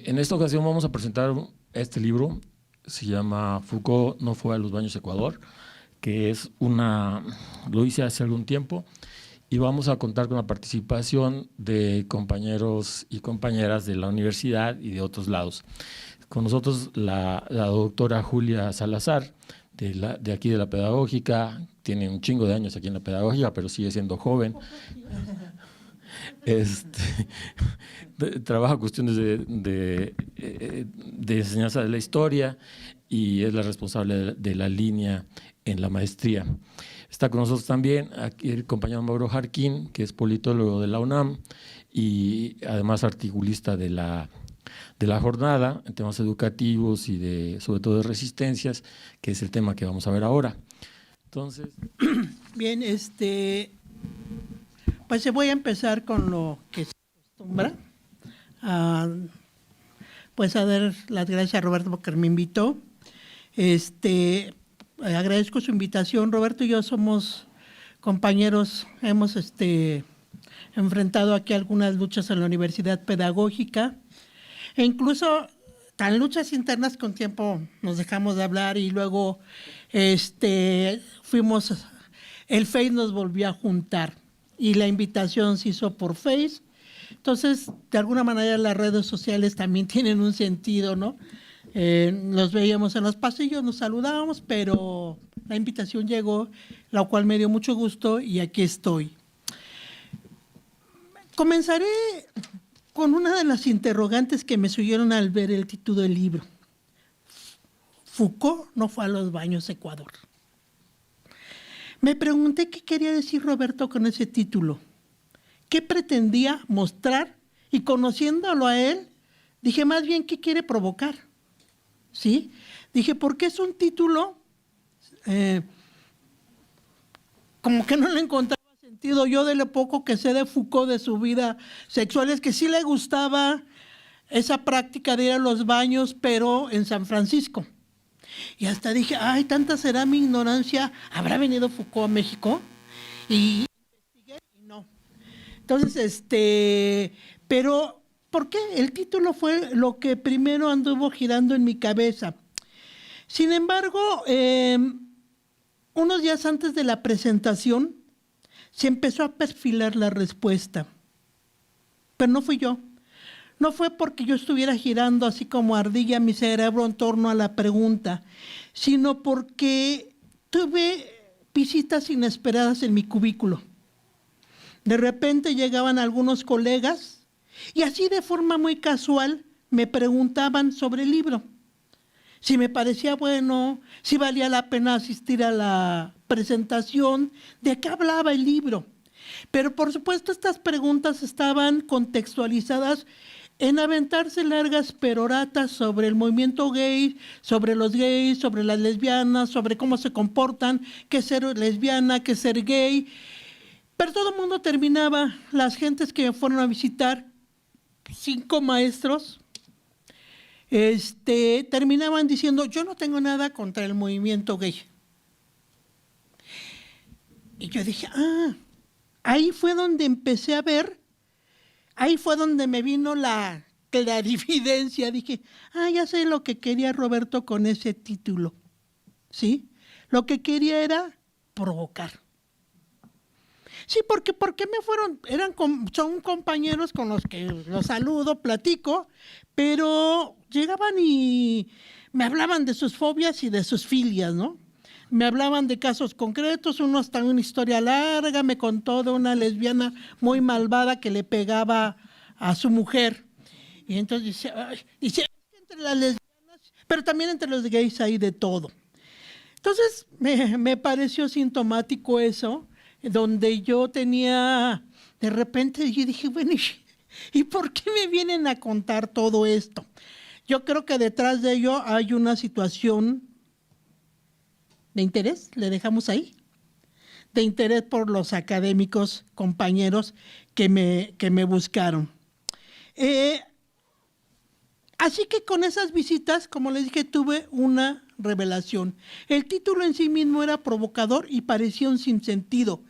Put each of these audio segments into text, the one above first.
En esta ocasión vamos a presentar este libro, se llama Foucault no fue a los baños Ecuador, que es lo hice hace algún tiempo, y vamos a contar con la participación de compañeros y compañeras de la universidad y de otros lados. Con nosotros la doctora Julia Salazar, de aquí de la Pedagógica, tiene un chingo de años aquí en la Pedagógica, pero sigue siendo joven. Trabaja cuestiones de enseñanza de la historia y es la responsable de la línea en la maestría. Está con nosotros también aquí el compañero Mauro Jarquín, que es politólogo de la UNAM y además articulista de la jornada en temas educativos y sobre todo de resistencias, que es el tema que vamos a ver ahora. Entonces, bien, pues voy a empezar con lo que se acostumbra, pues a dar las gracias a Roberto porque me invitó. Agradezco su invitación. Roberto y yo somos compañeros, hemos enfrentado aquí algunas luchas en la Universidad Pedagógica, e incluso tan luchas internas con tiempo nos dejamos de hablar y luego fuimos, el Face nos volvió a juntar y la invitación se hizo por Face. Entonces, de alguna manera las redes sociales también tienen un sentido, ¿no? Nos veíamos en los pasillos, nos saludábamos, pero la invitación llegó, la cual me dio mucho gusto y aquí estoy. Comenzaré con una de las interrogantes que me surgieron al ver el título del libro. Foucault no fue a los baños Ecuador. Me pregunté qué quería decir Roberto con ese título, qué pretendía mostrar, y conociéndolo a él, dije más bien qué quiere provocar. ¿Sí? Dije, porque es un título como que no le encontraba sentido. Yo de lo poco que sé de Foucault, de su vida sexual, es que sí le gustaba esa práctica de ir a los baños, pero en San Francisco. Y hasta dije, ay, tanta será mi ignorancia, ¿habrá venido Foucault a México? Y investigué y no. Entonces, pero ¿por qué? El título fue lo que primero anduvo girando en mi cabeza. Sin embargo, unos días antes de la presentación, se empezó a perfilar la respuesta. Pero no fui yo. No fue porque yo estuviera girando así como ardilla mi cerebro en torno a la pregunta, sino porque tuve visitas inesperadas en mi cubículo. De repente llegaban algunos colegas y así de forma muy casual me preguntaban sobre el libro, si me parecía bueno, si valía la pena asistir a la presentación, de qué hablaba el libro. Pero por supuesto estas preguntas estaban contextualizadas en aventarse largas peroratas sobre el movimiento gay, sobre los gays, sobre las lesbianas, sobre cómo se comportan, qué es ser lesbiana, qué es ser gay. Pero todo el mundo terminaba, las gentes que me fueron a visitar, 5 maestros, terminaban diciendo, yo no tengo nada contra el movimiento gay. Y yo dije, ahí fue donde empecé a ver, ahí fue donde me vino la clarividencia. Dije, ya sé lo que quería Roberto con ese título, ¿sí? Lo que quería era provocar. Sí, porque ¿por qué me fueron? Son compañeros con los que los saludo, platico, pero llegaban y me hablaban de sus fobias y de sus filias, ¿no? Me hablaban de casos concretos, uno hasta una historia larga, me contó de una lesbiana muy malvada que le pegaba a su mujer. Y entonces dice entre las lesbianas, pero también entre los gays hay de todo. Entonces me pareció sintomático eso, donde yo tenía, de repente yo dije, bueno, ¿y por qué me vienen a contar todo esto? Yo creo que detrás de ello hay una situación de interés, le dejamos ahí, de interés por los académicos, compañeros que me buscaron. Así que con esas visitas, como les dije, tuve una revelación. El título en sí mismo era provocador y parecía un sinsentido,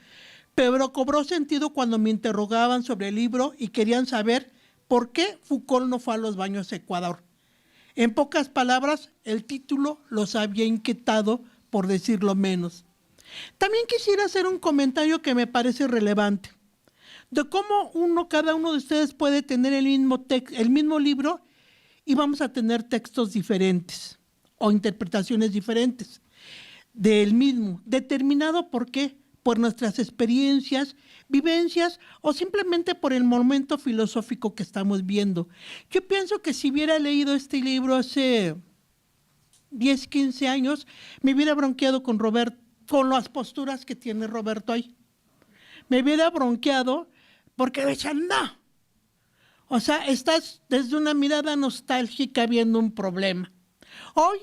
pero cobró sentido cuando me interrogaban sobre el libro y querían saber ¿Por qué Foucault no fue a los baños de Ecuador? En pocas palabras, el título los había inquietado, por decirlo menos. También quisiera hacer un comentario que me parece relevante, de cómo cada uno de ustedes puede tener el mismo libro y vamos a tener textos diferentes o interpretaciones diferentes del mismo, determinado por qué, por nuestras experiencias, vivencias o simplemente por el momento filosófico que estamos viendo. Yo pienso que si hubiera leído este libro hace 10, 15 años, me hubiera bronqueado con las posturas que tiene Roberto ahí. Me hubiera bronqueado porque me decían, no. O sea, estás desde una mirada nostálgica viendo un problema. Hoy,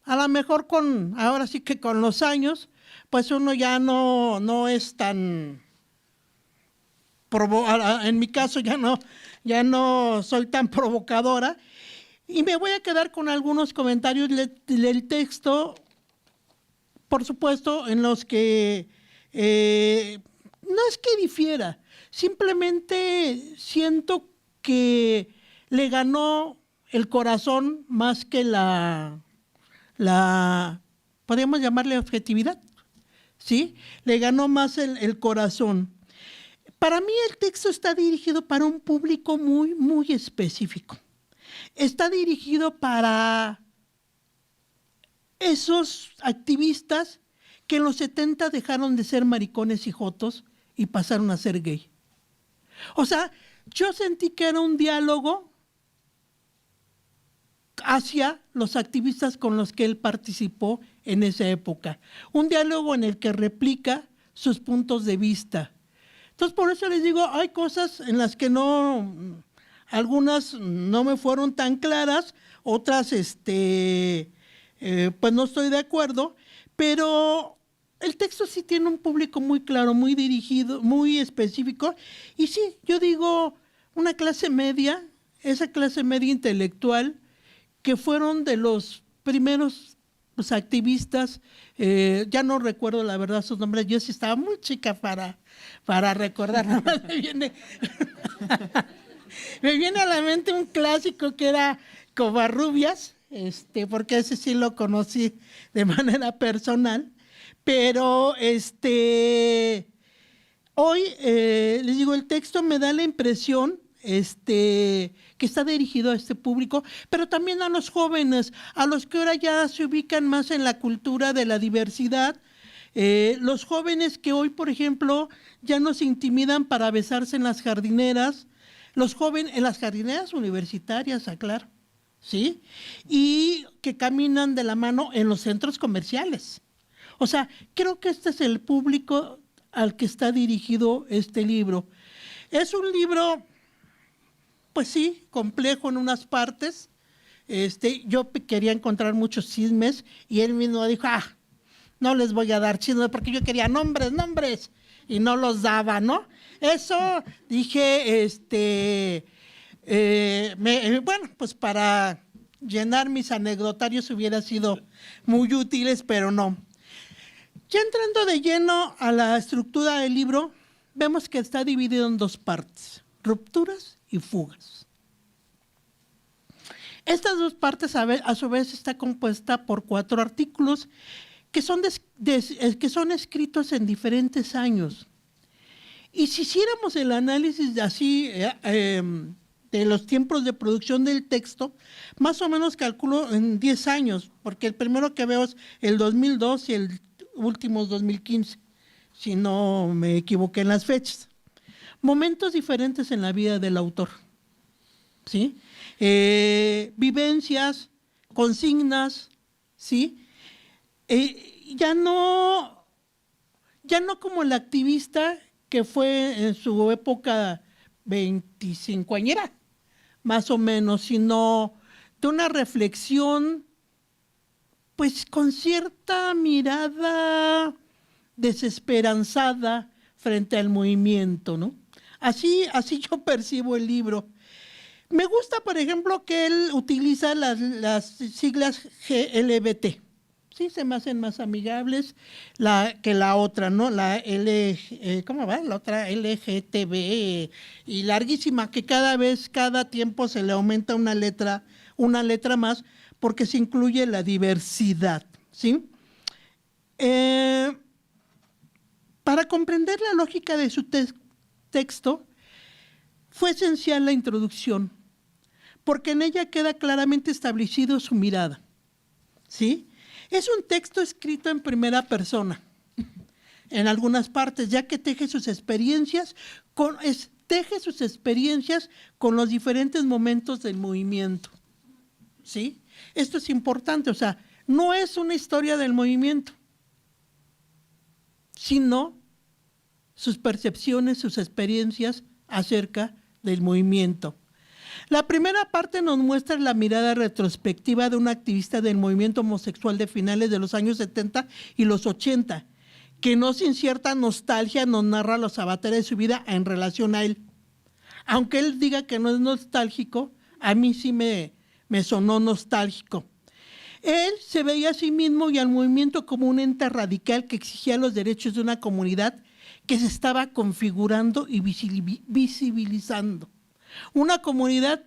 a lo mejor ahora sí que con los años, pues uno ya no es tan, en mi caso ya no soy tan provocadora, y me voy a quedar con algunos comentarios del texto, por supuesto, en los que no es que difiera, simplemente siento que le ganó el corazón más que podríamos llamarle objetividad, ¿sí? Le ganó más el corazón. Para mí el texto está dirigido para un público muy, muy específico. Está dirigido para esos activistas que en los 70 dejaron de ser maricones y jotos y pasaron a ser gay. O sea, yo sentí que era un diálogo hacia los activistas con los que él participó en esa época. Un diálogo en el que replica sus puntos de vista. Entonces, por eso les digo, hay cosas en las que algunas no me fueron tan claras, otras, pues no estoy de acuerdo, pero el texto sí tiene un público muy claro, muy dirigido, muy específico, y sí, yo digo, una clase media, esa clase media intelectual, que fueron de los primeros activistas, ya no recuerdo la verdad sus nombres, yo sí estaba muy chica para recordar, nada más me viene a la mente un clásico que era Covarrubias, porque ese sí lo conocí de manera personal, pero hoy les digo, el texto me da la impresión que está dirigido a este público, pero también a los jóvenes, a los que ahora ya se ubican más en la cultura de la diversidad, los jóvenes que hoy, por ejemplo, ya no se intimidan para besarse en las jardineras, los jóvenes en las jardineras universitarias, aclaro, ¿sí? Y que caminan de la mano en los centros comerciales. O sea, creo que este es el público al que está dirigido este libro. Es un libro, pues sí, complejo en unas partes. Yo quería encontrar muchos chismes y él mismo dijo, no les voy a dar chismes porque yo quería nombres, y no los daba, ¿no? Eso dije, bueno, pues para llenar mis anecdotarios hubiera sido muy útiles, pero no. Ya entrando de lleno a la estructura del libro, vemos que está dividido en dos partes, rupturas y fugas. Estas dos partes a su vez está compuesta por 4 artículos que son escritos en diferentes años. Y si hiciéramos el análisis así de los tiempos de producción del texto, más o menos calculo en 10 años, porque el primero que veo es el 2002 y el último es 2015, si no me equivoqué en las fechas. Momentos diferentes en la vida del autor, ¿sí? Vivencias, consignas, ¿sí? Ya no como el activista que fue en su época 25añera, más o menos, sino de una reflexión, pues con cierta mirada desesperanzada frente al movimiento, ¿no? Así yo percibo el libro. Me gusta, por ejemplo, que él utiliza las siglas GLBT, sí se me hacen más amigables que la otra, ¿no? ¿Cómo va? La otra LGTB y larguísima, que cada tiempo se le aumenta una letra más, porque se incluye la diversidad, ¿sí? Para comprender la lógica de su texto, fue esencial la introducción, porque en ella queda claramente establecido su mirada, ¿sí? Es un texto escrito en primera persona, en algunas partes, ya que teje sus experiencias con los diferentes momentos del movimiento, ¿sí? Esto es importante, o sea, no es una historia del movimiento, sino sus percepciones, sus experiencias acerca del movimiento. La primera parte nos muestra la mirada retrospectiva de un activista del movimiento homosexual de finales de los años 70 y los 80, que no sin cierta nostalgia nos narra los avatares de su vida en relación a él. Aunque él diga que no es nostálgico, a mí sí me sonó nostálgico. Él se veía a sí mismo y al movimiento como un ente radical que exigía los derechos de una comunidad que se estaba configurando y visibilizando. Una comunidad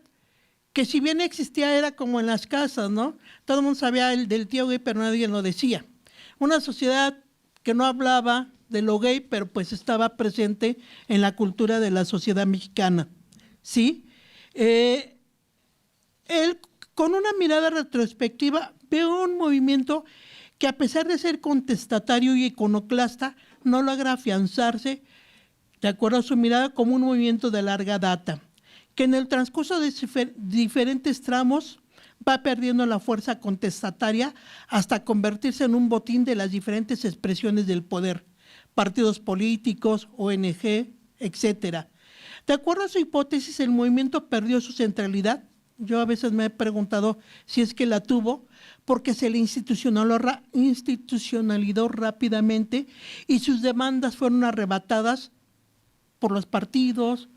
que si bien existía era como en las casas, ¿no? Todo el mundo sabía del tío gay, pero nadie lo decía. Una sociedad que no hablaba de lo gay, pero pues estaba presente en la cultura de la sociedad mexicana, ¿sí? Él, con una mirada retrospectiva, ve un movimiento que a pesar de ser contestatario y iconoclasta, no logra afianzarse, de acuerdo a su mirada, como un movimiento de larga data, que en el transcurso de diferentes tramos va perdiendo la fuerza contestataria hasta convertirse en un botín de las diferentes expresiones del poder, partidos políticos, ONG, etcétera. De acuerdo a su hipótesis, el movimiento perdió su centralidad. Yo a veces me he preguntado si es que la tuvo, porque se le institucionalizó rápidamente y sus demandas fueron arrebatadas por los partidos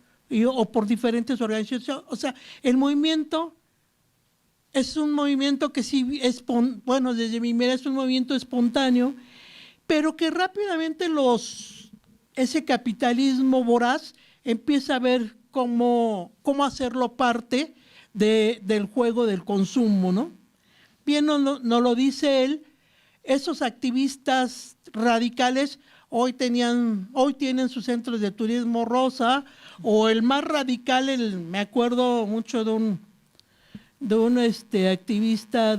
o por diferentes organizaciones. O sea, el movimiento es un movimiento que sí es, bueno, desde mi mirada es un movimiento espontáneo, pero que rápidamente ese capitalismo voraz empieza a ver cómo hacerlo parte del juego del consumo, ¿no? Bien nos lo dice él, esos activistas radicales hoy tienen sus centros de turismo rosa, o el más radical, me acuerdo mucho de un activista,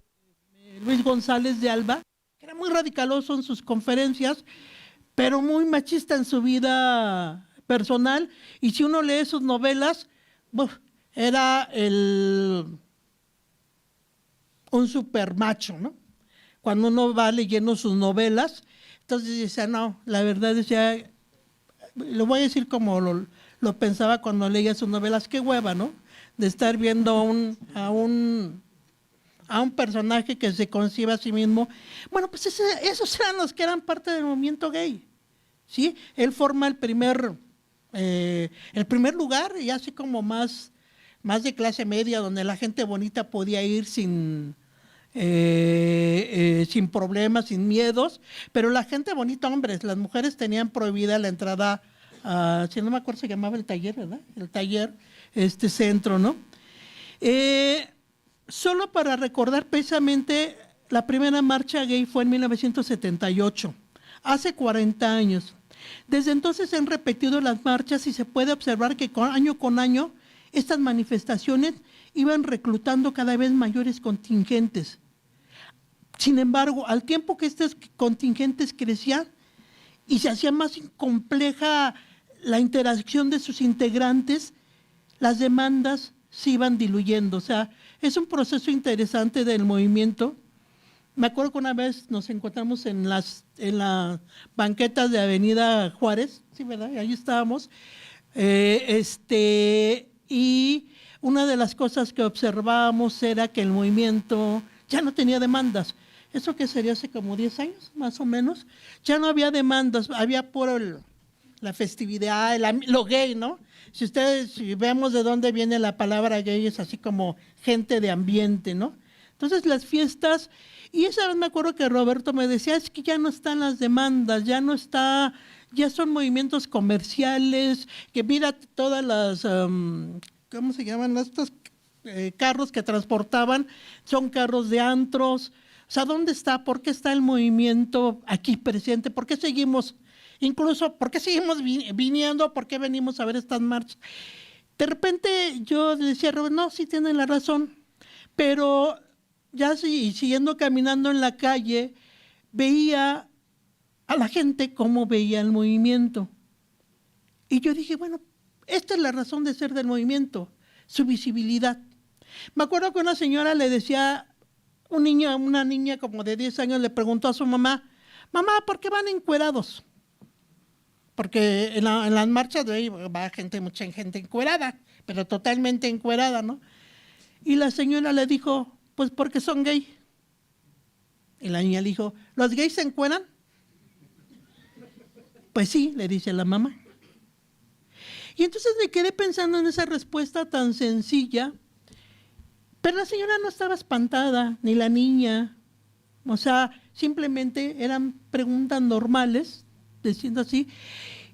Luis González de Alba, que era muy radicaloso en sus conferencias, pero muy machista en su vida personal, y si uno lee sus novelas, era un super macho, ¿no? Cuando uno va leyendo sus novelas, entonces dice, no, la verdad es ya, lo voy a decir como lo pensaba cuando leía sus novelas, qué hueva, ¿no? De estar viendo a un personaje que se concibe a sí mismo. Bueno, pues esos eran los que eran parte del movimiento gay, ¿sí? Él forma el primer lugar, y así como más de clase media, donde la gente bonita podía ir sin problemas, sin miedos, pero la gente bonita, hombres, las mujeres tenían prohibida la entrada si no me acuerdo se llamaba el taller, ¿verdad? El taller, centro, ¿no? Solo para recordar precisamente, la primera marcha gay fue en 1978, hace 40 años. Desde entonces se han repetido las marchas y se puede observar que año con año estas manifestaciones iban reclutando cada vez mayores contingentes. Sin embargo, al tiempo que estos contingentes crecían y se hacía más compleja la interacción de sus integrantes, las demandas se iban diluyendo. O sea, es un proceso interesante del movimiento. Me acuerdo que una vez nos encontramos en las banquetas de Avenida Juárez, sí, ¿verdad? Y ahí estábamos. Y una de las cosas que observábamos era que el movimiento ya no tenía demandas. Eso que sería hace como 10 años, más o menos. Ya no había demandas, había por la festividad, lo gay, ¿no? Si vemos de dónde viene la palabra gay, es así como gente de ambiente, ¿no? Entonces las fiestas, y esa vez me acuerdo que Roberto me decía, es que ya no están las demandas, ya no está, ya son movimientos comerciales, que mira todas las, ¿cómo se llaman estos carros que transportaban? Son carros de antros. O sea, ¿dónde está? ¿Por qué está el movimiento aquí presente? ¿Por qué seguimos, incluso, por qué seguimos viniendo? ¿Por qué venimos a ver estas marchas? De repente yo decía, no, sí tienen la razón, pero ya siguiendo caminando en la calle, veía a la gente cómo veía el movimiento. Y yo dije, bueno, esta es la razón de ser del movimiento, su visibilidad. Me acuerdo que una señora le decía, una niña como de 10 años le preguntó a su mamá, mamá, ¿por qué van encuerados? Porque en las marchas de ahí va mucha gente encuerada, pero totalmente encuerada, ¿no? Y la señora le dijo, pues porque son gay. Y la niña le dijo, ¿los gays se encueran? Pues sí, le dice la mamá. Y entonces me quedé pensando en esa respuesta tan sencilla, pero la señora no estaba espantada, ni la niña. O sea, simplemente eran preguntas normales, diciendo así.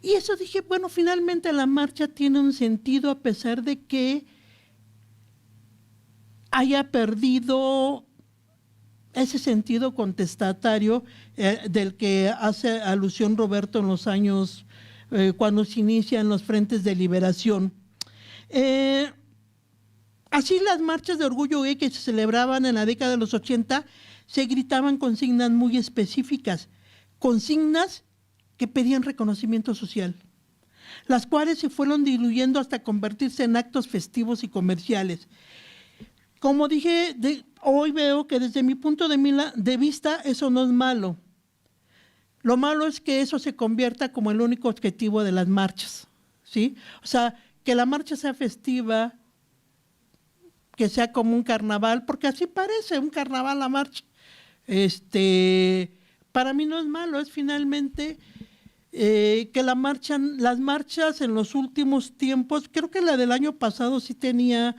Y eso dije, bueno, finalmente la marcha tiene un sentido a pesar de que haya perdido ese sentido contestatario del que hace alusión Roberto en los años cuando se inician los frentes de liberación. Así las marchas de orgullo gay que se celebraban en la década de los 80 se gritaban consignas muy específicas, consignas que pedían reconocimiento social, las cuales se fueron diluyendo hasta convertirse en actos festivos y comerciales. Como dije, hoy veo que desde mi punto de vista eso no es malo. Lo malo es que eso se convierta como el único objetivo de las marchas, ¿sí? O sea, que la marcha sea festiva, que sea como un carnaval, porque así parece un carnaval la marcha. Para mí no es malo, es finalmente que las marchas en los últimos tiempos, creo que la del año pasado sí tenía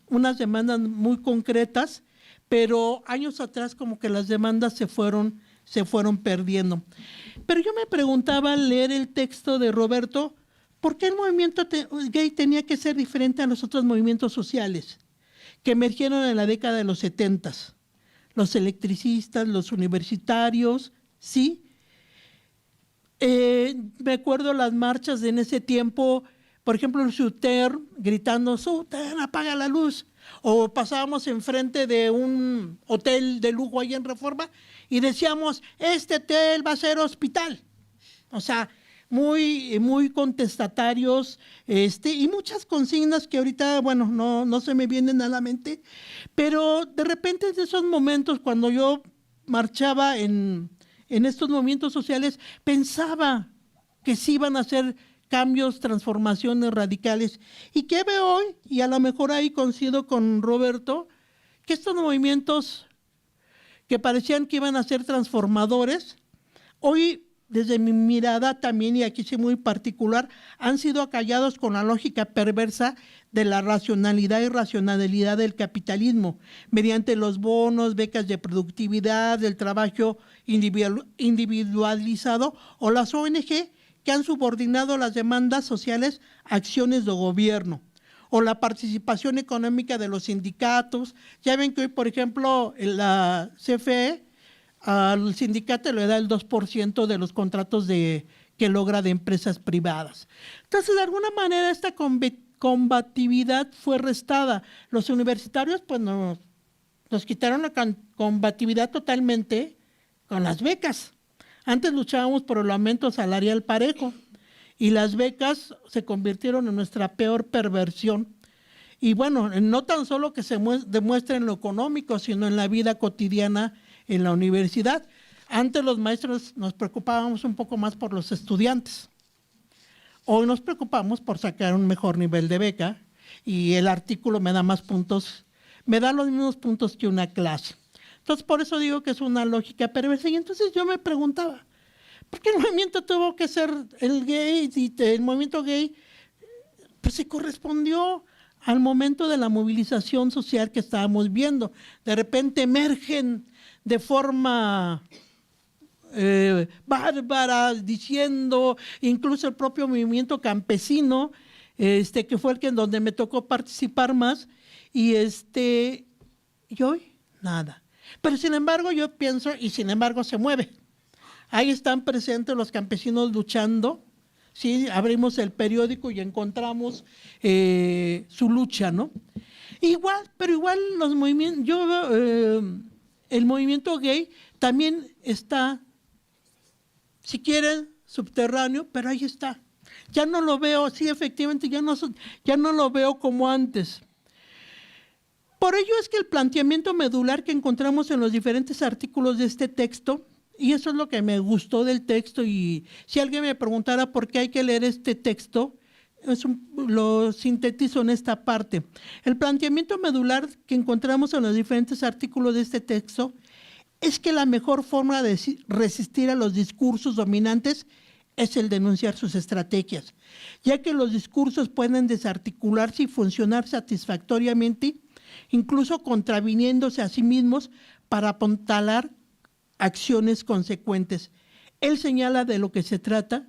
unas demandas muy concretas, pero años atrás como que las demandas se fueron perdiendo. Pero yo me preguntaba al leer el texto de Roberto, ¿por qué el movimiento gay tenía que ser diferente a los otros movimientos sociales que emergieron en la década de los 70? Los electricistas, los universitarios, ¿sí? Me acuerdo las marchas en ese tiempo, por ejemplo, el Suter gritando, Suter, apaga la luz. O pasábamos enfrente de un hotel de lujo ahí en Reforma y decíamos, este hotel va a ser hospital. O sea, muy, muy contestatarios, y muchas consignas que ahorita, bueno, no se me vienen a la mente, pero de repente en esos momentos cuando yo marchaba en estos movimientos sociales, pensaba que sí iban a ser cambios, transformaciones radicales. ¿Y qué veo hoy? Y a lo mejor ahí coincido con Roberto, que estos movimientos que parecían que iban a ser transformadores, hoy desde mi mirada también, y aquí soy muy particular, han sido acallados con la lógica perversa de la racionalidad y racionalidad del capitalismo, mediante los bonos, becas de productividad, el trabajo individualizado o las ONG que han subordinado las demandas sociales a acciones de gobierno, o la participación económica de los sindicatos. Ya ven que hoy, por ejemplo, la CFE al sindicato le da el 2% de los contratos que logra de empresas privadas. Entonces, de alguna manera, esta combatividad fue restada. Los universitarios, pues, nos quitaron la combatividad totalmente con las becas. Antes luchábamos por el aumento salarial parejo y las becas se convirtieron en nuestra peor perversión. Y bueno, no tan solo que se demuestre en lo económico, sino en la vida cotidiana en la universidad. Antes los maestros nos preocupábamos un poco más por los estudiantes. Hoy nos preocupamos por sacar un mejor nivel de beca y el artículo me da más puntos, me da los mismos puntos que una clase. Entonces, por eso digo que es una lógica perversa. Y entonces yo me preguntaba, ¿por qué el movimiento tuvo que ser el gay? Y el movimiento gay pues se correspondió al momento de la movilización social que estábamos viendo. De repente emergen de forma bárbara, diciendo, incluso el propio movimiento campesino, que fue el que en donde me tocó participar más, y hoy nada. Pero sin embargo yo pienso, y sin embargo se mueve. Ahí están presentes los campesinos luchando. Sí, abrimos el periódico y encontramos su lucha, ¿no? Pero igual los movimientos, el movimiento gay también está, si quieren, subterráneo, pero ahí está. Ya no lo veo, sí, efectivamente, ya no lo veo como antes. Por ello es que el planteamiento medular que encontramos en los diferentes artículos de este texto, y eso es lo que me gustó del texto, y si alguien me preguntara por qué hay que leer este texto, lo sintetizo en esta parte. El planteamiento medular que encontramos en los diferentes artículos de este texto es que la mejor forma de resistir a los discursos dominantes es el denunciar sus estrategias, ya que los discursos pueden desarticularse y funcionar satisfactoriamente, incluso contraviniéndose a sí mismos para apuntalar acciones consecuentes. Él señala de lo que se trata,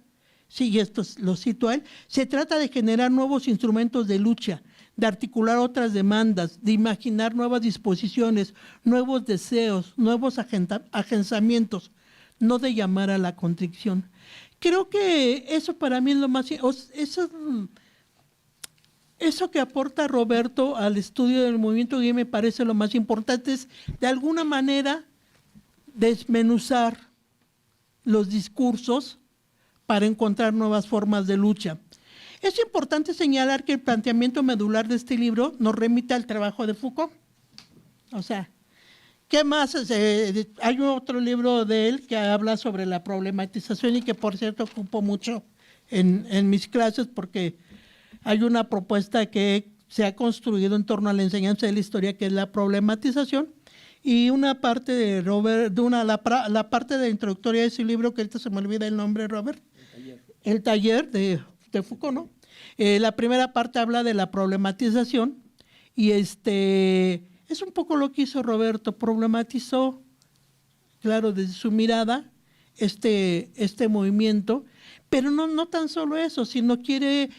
sí, esto lo cito a él, se trata de generar nuevos instrumentos de lucha, de articular otras demandas, de imaginar nuevas disposiciones, nuevos deseos, nuevos agenciamientos, no de llamar a la contrición. Creo que eso para mí es lo más... Eso que aporta Roberto al estudio del movimiento gay me parece lo más importante, es de alguna manera desmenuzar los discursos para encontrar nuevas formas de lucha. Es importante señalar que el planteamiento medular de este libro nos remite al trabajo de Foucault. O sea, ¿qué más? Hay otro libro de él que habla sobre la problematización y que, por cierto, ocupo mucho en mis clases porque hay una propuesta que se ha construido en torno a la enseñanza de la historia, que es la problematización, y una parte de Robert, la parte de introductoria de ese libro, que ahorita se me olvida el nombre, Robert, el taller de Foucault, ¿no? La primera parte habla de la problematización y es un poco lo que hizo Roberto, problematizó, claro, desde su mirada, este movimiento, pero no tan solo eso, sino quiere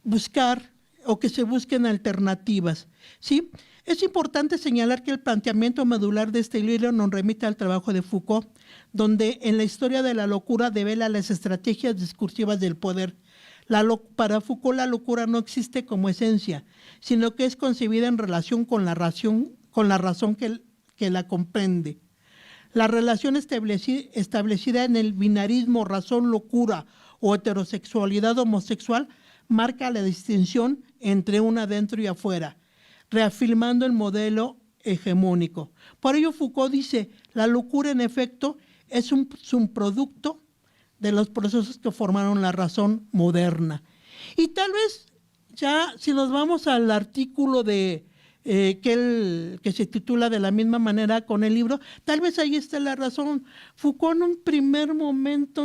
buscar o que se busquen alternativas, ¿sí? Es importante señalar que el planteamiento medular de este libro nos remite al trabajo de Foucault, donde en la historia de la locura devela las estrategias discursivas del poder. Para Foucault la locura no existe como esencia, sino que es concebida en relación con la razón que la comprende. La relación establecida en el binarismo razón-locura o heterosexualidad-homosexual marca la distinción entre un adentro y afuera, reafirmando el modelo hegemónico. Por ello Foucault dice, la locura en efecto es un subproducto de los procesos que formaron la razón moderna. Y tal vez ya si nos vamos al artículo que se titula de la misma manera con el libro, tal vez ahí está la razón. Foucault en un primer momento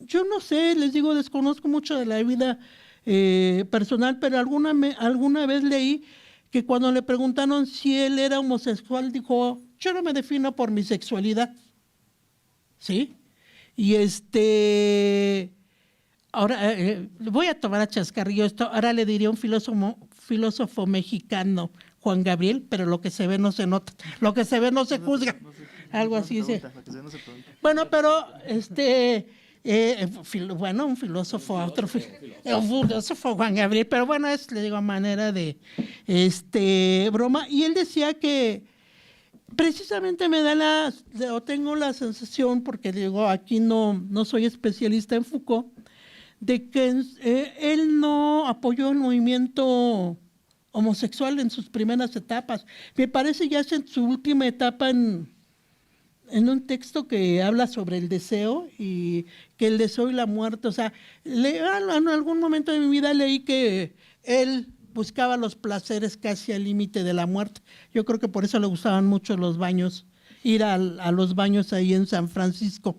yo no sé, les digo, desconozco mucho de la vida personal, pero alguna vez leí que cuando le preguntaron si él era homosexual, dijo, yo no me defino por mi sexualidad. ¿Sí? Y ahora voy a tomar a chascarrillo esto, ahora le diría un filósofo mexicano, Juan Gabriel, pero lo que se ve no se nota, lo que se ve no se juzga, algo así. Bueno, pero un filósofo, filósofo Juan Gabriel, pero bueno, le digo a manera de broma, y él decía que precisamente tengo la sensación, porque digo, aquí no soy especialista en Foucault, de que él no apoyó el movimiento homosexual en sus primeras etapas. Me parece ya es en su última etapa en un texto que habla sobre el deseo y que el deseo y la muerte, o sea, en algún momento de mi vida leí que él buscaba los placeres casi al límite de la muerte. Yo creo que por eso le gustaban mucho los baños, ir a los baños ahí en San Francisco.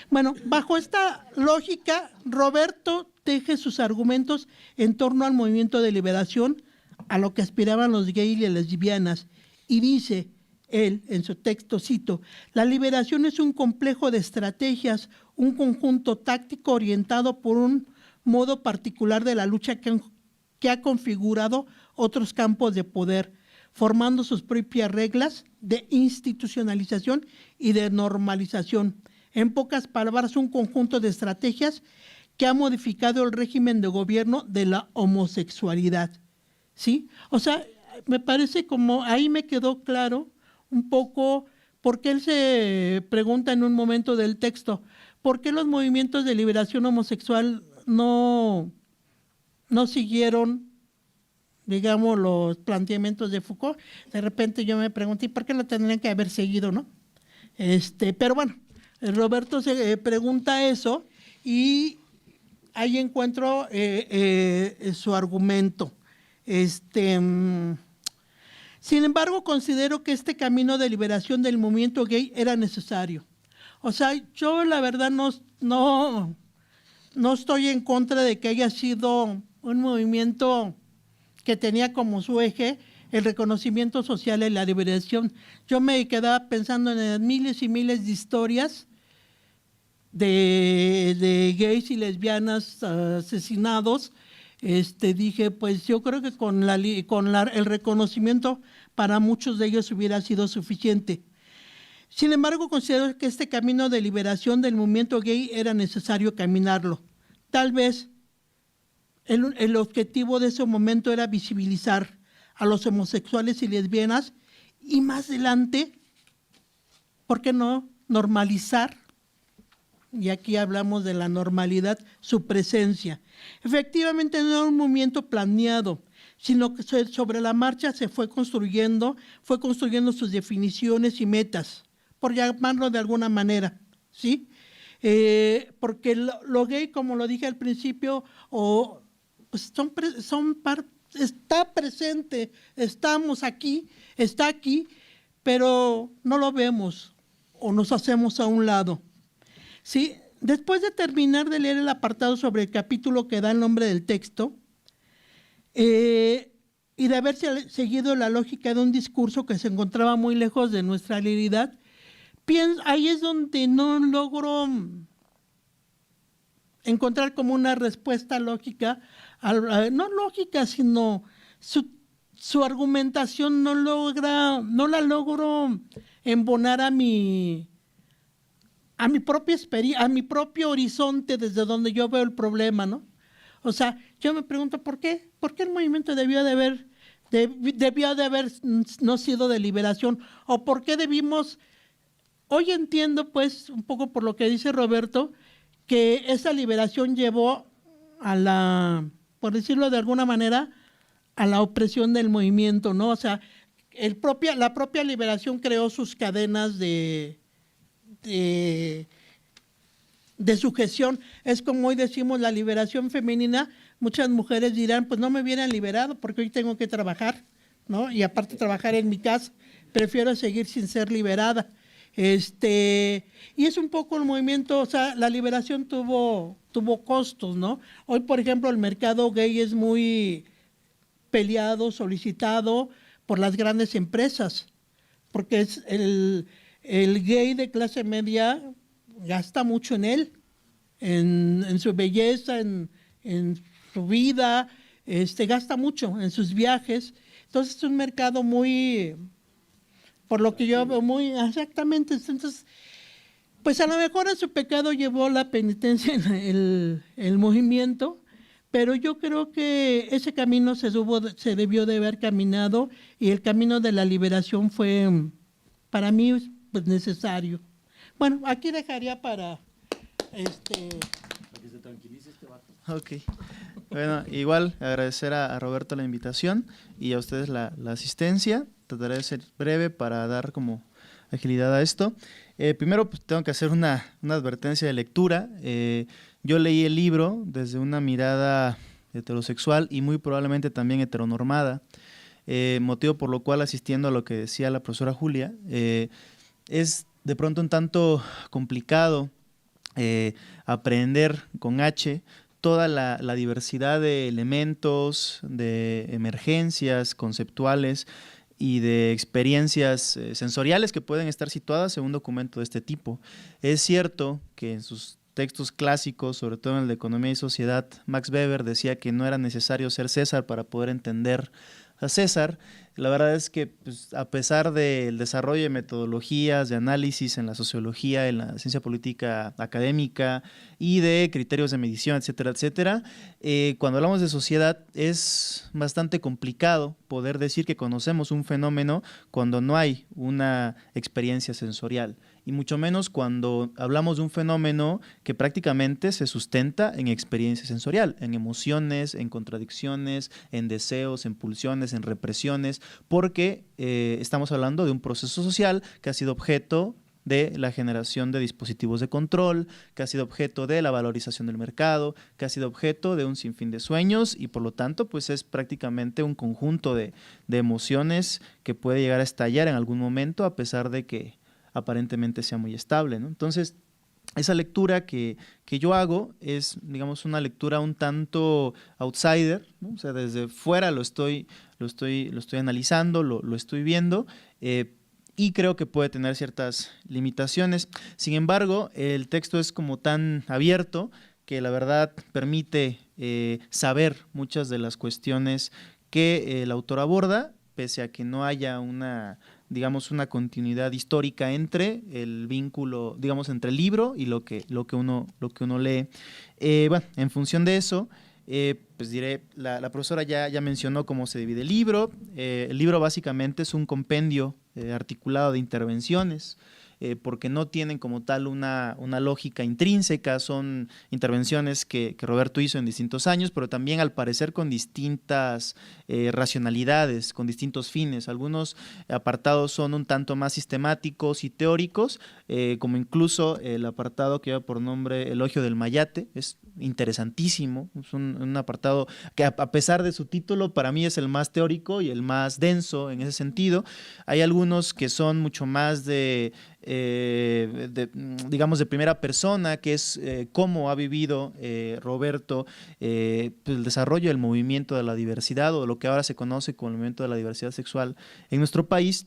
Bueno, bajo esta lógica, Roberto teje sus argumentos en torno al movimiento de liberación a lo que aspiraban los gays y las lesbianas. Y dice él en su texto, cito, la liberación es un complejo de estrategias, un conjunto táctico orientado por un modo particular de la lucha que ha configurado otros campos de poder, formando sus propias reglas de institucionalización y de normalización. En pocas palabras, un conjunto de estrategias que ha modificado el régimen de gobierno de la homosexualidad. ¿Sí? O sea, me parece como ahí me quedó claro un poco porque él se pregunta en un momento del texto, ¿por qué los movimientos de liberación homosexual no siguieron, digamos, los planteamientos de Foucault? De repente yo me pregunté, ¿por qué lo tendrían que haber seguido, no? Pero bueno, Roberto se pregunta eso y ahí encuentro su argumento. Sin embargo, considero que este camino de liberación del movimiento gay era necesario. O sea, yo la verdad no estoy en contra de que haya sido un movimiento que tenía como su eje el reconocimiento social y la liberación. Yo me quedaba pensando en miles y miles de historias de gays y lesbianas asesinados. Dije, pues yo creo que con el reconocimiento para muchos de ellos hubiera sido suficiente. Sin embargo, considero que este camino de liberación del movimiento gay era necesario caminarlo. Tal vez el objetivo de ese momento era visibilizar a los homosexuales y lesbianas y más adelante, ¿por qué no normalizar? Y aquí hablamos de la normalidad, su presencia. Efectivamente no era un movimiento planeado, sino que sobre la marcha se fue construyendo sus definiciones y metas, por llamarlo de alguna manera, ¿sí? Porque lo gay, como lo dije al principio, pues está presente, estamos aquí, está aquí, pero no lo vemos o nos hacemos a un lado. Sí, después de terminar de leer el apartado sobre el capítulo que da el nombre del texto y de haber seguido la lógica de un discurso que se encontraba muy lejos de nuestra realidad, ahí es donde no logro encontrar como una respuesta lógica, no lógica, sino su argumentación no la logro embonar a mi propia experiencia, a mi propio horizonte desde donde yo veo el problema, ¿no? O sea, yo me pregunto ¿por qué el movimiento debió de haber no sido de liberación? ¿O por qué debimos? Hoy entiendo, pues, un poco por lo que dice Roberto, que esa liberación llevó por decirlo de alguna manera, a la opresión del movimiento, ¿no? O sea, la propia liberación creó sus cadenas de sujeción. Es como hoy decimos la liberación femenina, muchas mujeres dirán, pues no me hubieran liberado porque hoy tengo que trabajar, ¿no? Y aparte trabajar en mi casa, prefiero seguir sin ser liberada. Y es un poco el movimiento, o sea, la liberación tuvo costos, ¿no? Hoy, por ejemplo, el mercado gay es muy peleado, solicitado por las grandes empresas, porque es el gay de clase media gasta mucho en él, en su belleza, en su vida, gasta mucho en sus viajes. Entonces es un mercado muy, por lo que yo veo, muy exactamente. Entonces, pues a lo mejor a su pecado llevó la penitencia en el movimiento, pero yo creo que ese camino se debió de haber caminado y el camino de la liberación fue, para mí, pues necesario. Bueno, aquí dejaría para que se tranquilice este vato. Ok. Bueno, igual agradecer a Roberto la invitación y a ustedes la asistencia. Trataré de ser breve para dar como agilidad a esto. Primero, pues, tengo que hacer una advertencia de lectura. Yo leí el libro desde una mirada heterosexual y muy probablemente también heteronormada, motivo por lo cual, asistiendo a lo que decía la profesora Julia, es de pronto un tanto complicado aprender con H toda la diversidad de elementos, de emergencias conceptuales y de experiencias sensoriales que pueden estar situadas en un documento de este tipo. Es cierto que en sus textos clásicos, sobre todo en el de Economía y Sociedad, Max Weber decía que no era necesario ser César para poder entender a César. La verdad es que pues, a pesar del desarrollo de metodologías, de análisis en la sociología, en la ciencia política académica y de criterios de medición, etcétera, etcétera, cuando hablamos de sociedad es bastante complicado poder decir que conocemos un fenómeno cuando no hay una experiencia sensorial. Y mucho menos cuando hablamos de un fenómeno que prácticamente se sustenta en experiencia sensorial, en emociones, en contradicciones, en deseos, en pulsiones, en represiones, porque estamos hablando de un proceso social que ha sido objeto de la generación de dispositivos de control, que ha sido objeto de la valorización del mercado, que ha sido objeto de un sinfín de sueños y por lo tanto pues es prácticamente un conjunto de emociones que puede llegar a estallar en algún momento a pesar de que aparentemente sea muy estable, ¿no? Entonces, esa lectura que yo hago es, digamos, una lectura un tanto outsider, ¿no? O sea, desde fuera lo estoy analizando, lo estoy viendo, y creo que puede tener ciertas limitaciones. Sin embargo, el texto es como tan abierto que la verdad permite saber muchas de las cuestiones que el autor aborda, pese a que no haya una continuidad histórica entre el vínculo, digamos, entre el libro y lo que uno lee. Bueno, en función de eso, pues diré, la profesora ya mencionó cómo se divide el libro. El libro básicamente es un compendio articulado de intervenciones, porque no tienen como tal una lógica intrínseca, son intervenciones que Roberto hizo en distintos años, pero también al parecer con distintas racionalidades, con distintos fines. Algunos apartados son un tanto más sistemáticos y teóricos, como incluso el apartado que lleva por nombre Elogio del Mayate, es interesantísimo, es un apartado que a pesar de su título para mí es el más teórico y el más denso en ese sentido. Hay algunos que son mucho más digamos de primera persona, que es cómo ha vivido Roberto pues el desarrollo del movimiento de la diversidad o de lo que ahora se conoce como el movimiento de la diversidad sexual en nuestro país,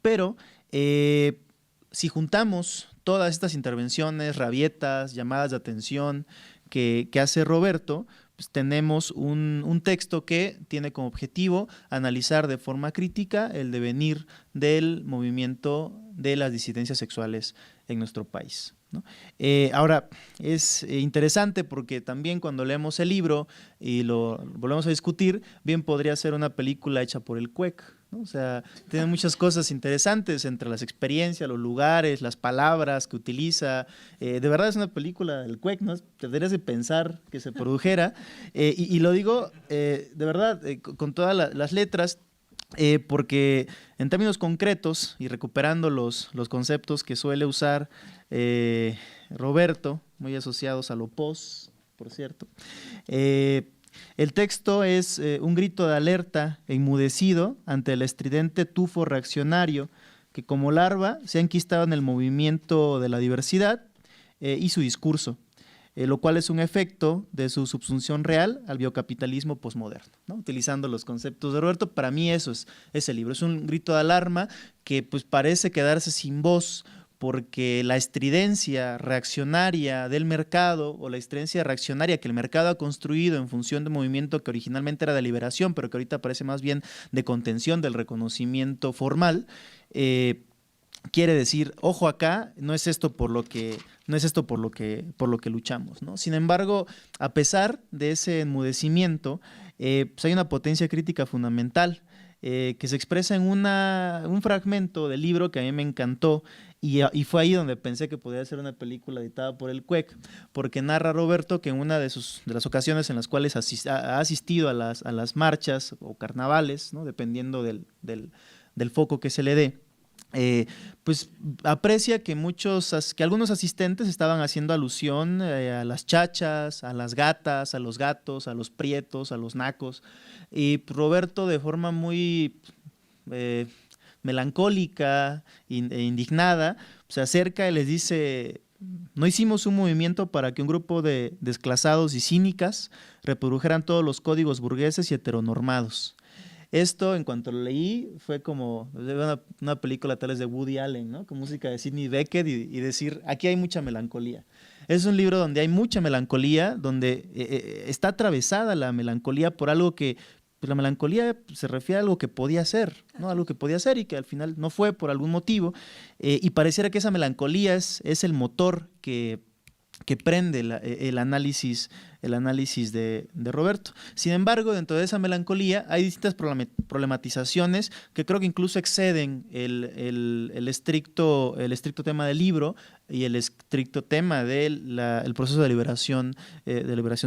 pero si juntamos todas estas intervenciones, rabietas, llamadas de atención que hace Roberto, pues tenemos un texto que tiene como objetivo analizar de forma crítica el devenir del movimiento de las disidencias sexuales en nuestro país, ¿no? Ahora, es interesante porque también cuando leemos el libro y lo volvemos a discutir, bien podría ser una película hecha por el CUEC, ¿no? O sea, tiene muchas cosas interesantes entre las experiencias, los lugares, las palabras que utiliza. De verdad es una película del CUEC, ¿no? Deberías de pensar que se produjera. Y lo digo de verdad, con todas las letras, porque en términos concretos y recuperando los conceptos que suele usar Roberto, muy asociados a lo pos, por cierto, el texto es un grito de alerta enmudecido ante el estridente tufo reaccionario que como larva se ha enquistado en el movimiento de la diversidad y su discurso, lo cual es un efecto de su subsunción real al biocapitalismo posmoderno, ¿no? Utilizando los conceptos de Roberto, para mí eso es el libro, es un grito de alarma que pues parece quedarse sin voz porque la estridencia reaccionaria del mercado o la estridencia reaccionaria que el mercado ha construido en función de un movimiento que originalmente era de liberación, pero que ahorita parece más bien de contención del reconocimiento formal, quiere decir, ojo acá, no es esto por lo que luchamos, ¿no? Sin embargo, a pesar de ese enmudecimiento, pues hay una potencia crítica fundamental que se expresa en un fragmento del libro que a mí me encantó y fue ahí donde pensé que podría ser una película editada por el CUEC, porque narra Roberto que en una de las ocasiones en las cuales ha asistido a las marchas o carnavales, ¿no? Dependiendo del foco que se le dé, pues aprecia que algunos asistentes estaban haciendo alusión a las chachas, a las gatas, a los gatos, a los prietos, a los nacos, y Roberto de forma muy melancólica e indignada se acerca y les dice, no hicimos un movimiento para que un grupo de desclasados y cínicas reprodujeran todos los códigos burgueses y heteronormados. Esto, en cuanto lo leí, fue como una película tal vez de Woody Allen, ¿no? Con música de Sidney Bechet y decir, aquí hay mucha melancolía. Es un libro donde hay mucha melancolía, donde está atravesada la melancolía por algo que, pues la melancolía se refiere a algo que podía ser, ¿no? Algo que podía ser y que al final no fue por algún motivo. Y pareciera que esa melancolía es el motor que prende el análisis de Roberto. Sin embargo, dentro de esa melancolía hay distintas problematizaciones que creo que incluso exceden el estricto tema del libro y el estricto tema del proceso de liberación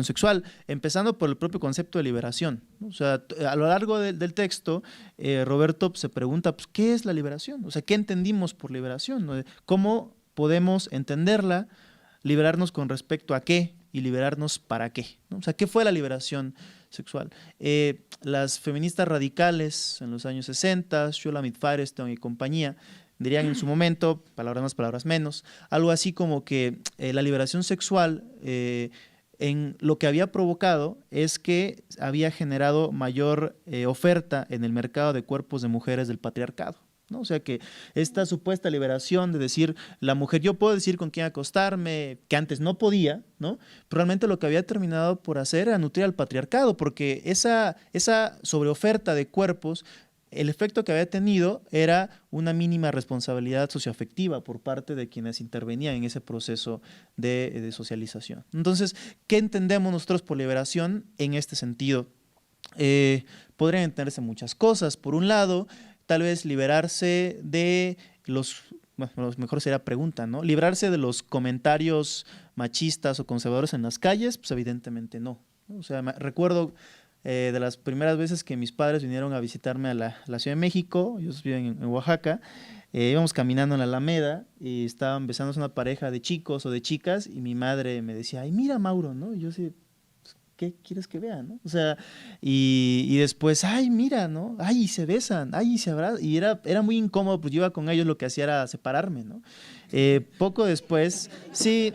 sexual, empezando por el propio concepto de liberación, ¿no? O sea, a lo largo del texto, Roberto se pregunta, pues, ¿qué es la liberación? O sea, ¿qué entendimos por liberación, ¿no? ¿Cómo podemos entenderla? Liberarnos con respecto a qué y liberarnos para qué, ¿no? O sea, ¿qué fue la liberación sexual? Las feministas radicales en los años 60, Shulamit Firestone y compañía, dirían en su momento, palabras más, palabras menos, algo así como que la liberación sexual en lo que había provocado es que había generado mayor oferta en el mercado de cuerpos de mujeres del patriarcado, ¿no? O sea que esta supuesta liberación de decir, la mujer, yo puedo decir con quién acostarme, que antes no podía, ¿no? Pero realmente lo que había terminado por hacer era nutrir al patriarcado, porque esa sobreoferta de cuerpos, el efecto que había tenido era una mínima responsabilidad socioafectiva por parte de quienes intervenían en ese proceso de socialización. Entonces, ¿qué entendemos nosotros por liberación en este sentido? Podrían entenderse muchas cosas. Por un lado, tal vez liberarse de bueno, mejor sería pregunta, ¿no? Librarse de los comentarios machistas o conservadores en las calles, pues evidentemente no. O sea, recuerdo de las primeras veces que mis padres vinieron a visitarme a la Ciudad de México, ellos viven en Oaxaca, íbamos caminando en la Alameda y estaban besándose una pareja de chicos o de chicas y mi madre me decía, ay, mira Mauro, ¿no? Y yo así, ¿qué quieres que vean, no? O sea, y después, ay, mira, ¿no? Ay, y se besan, ay, y se abrazan. Y era muy incómodo, pues yo iba con ellos, lo que hacía era separarme, ¿no? Poco después, sí,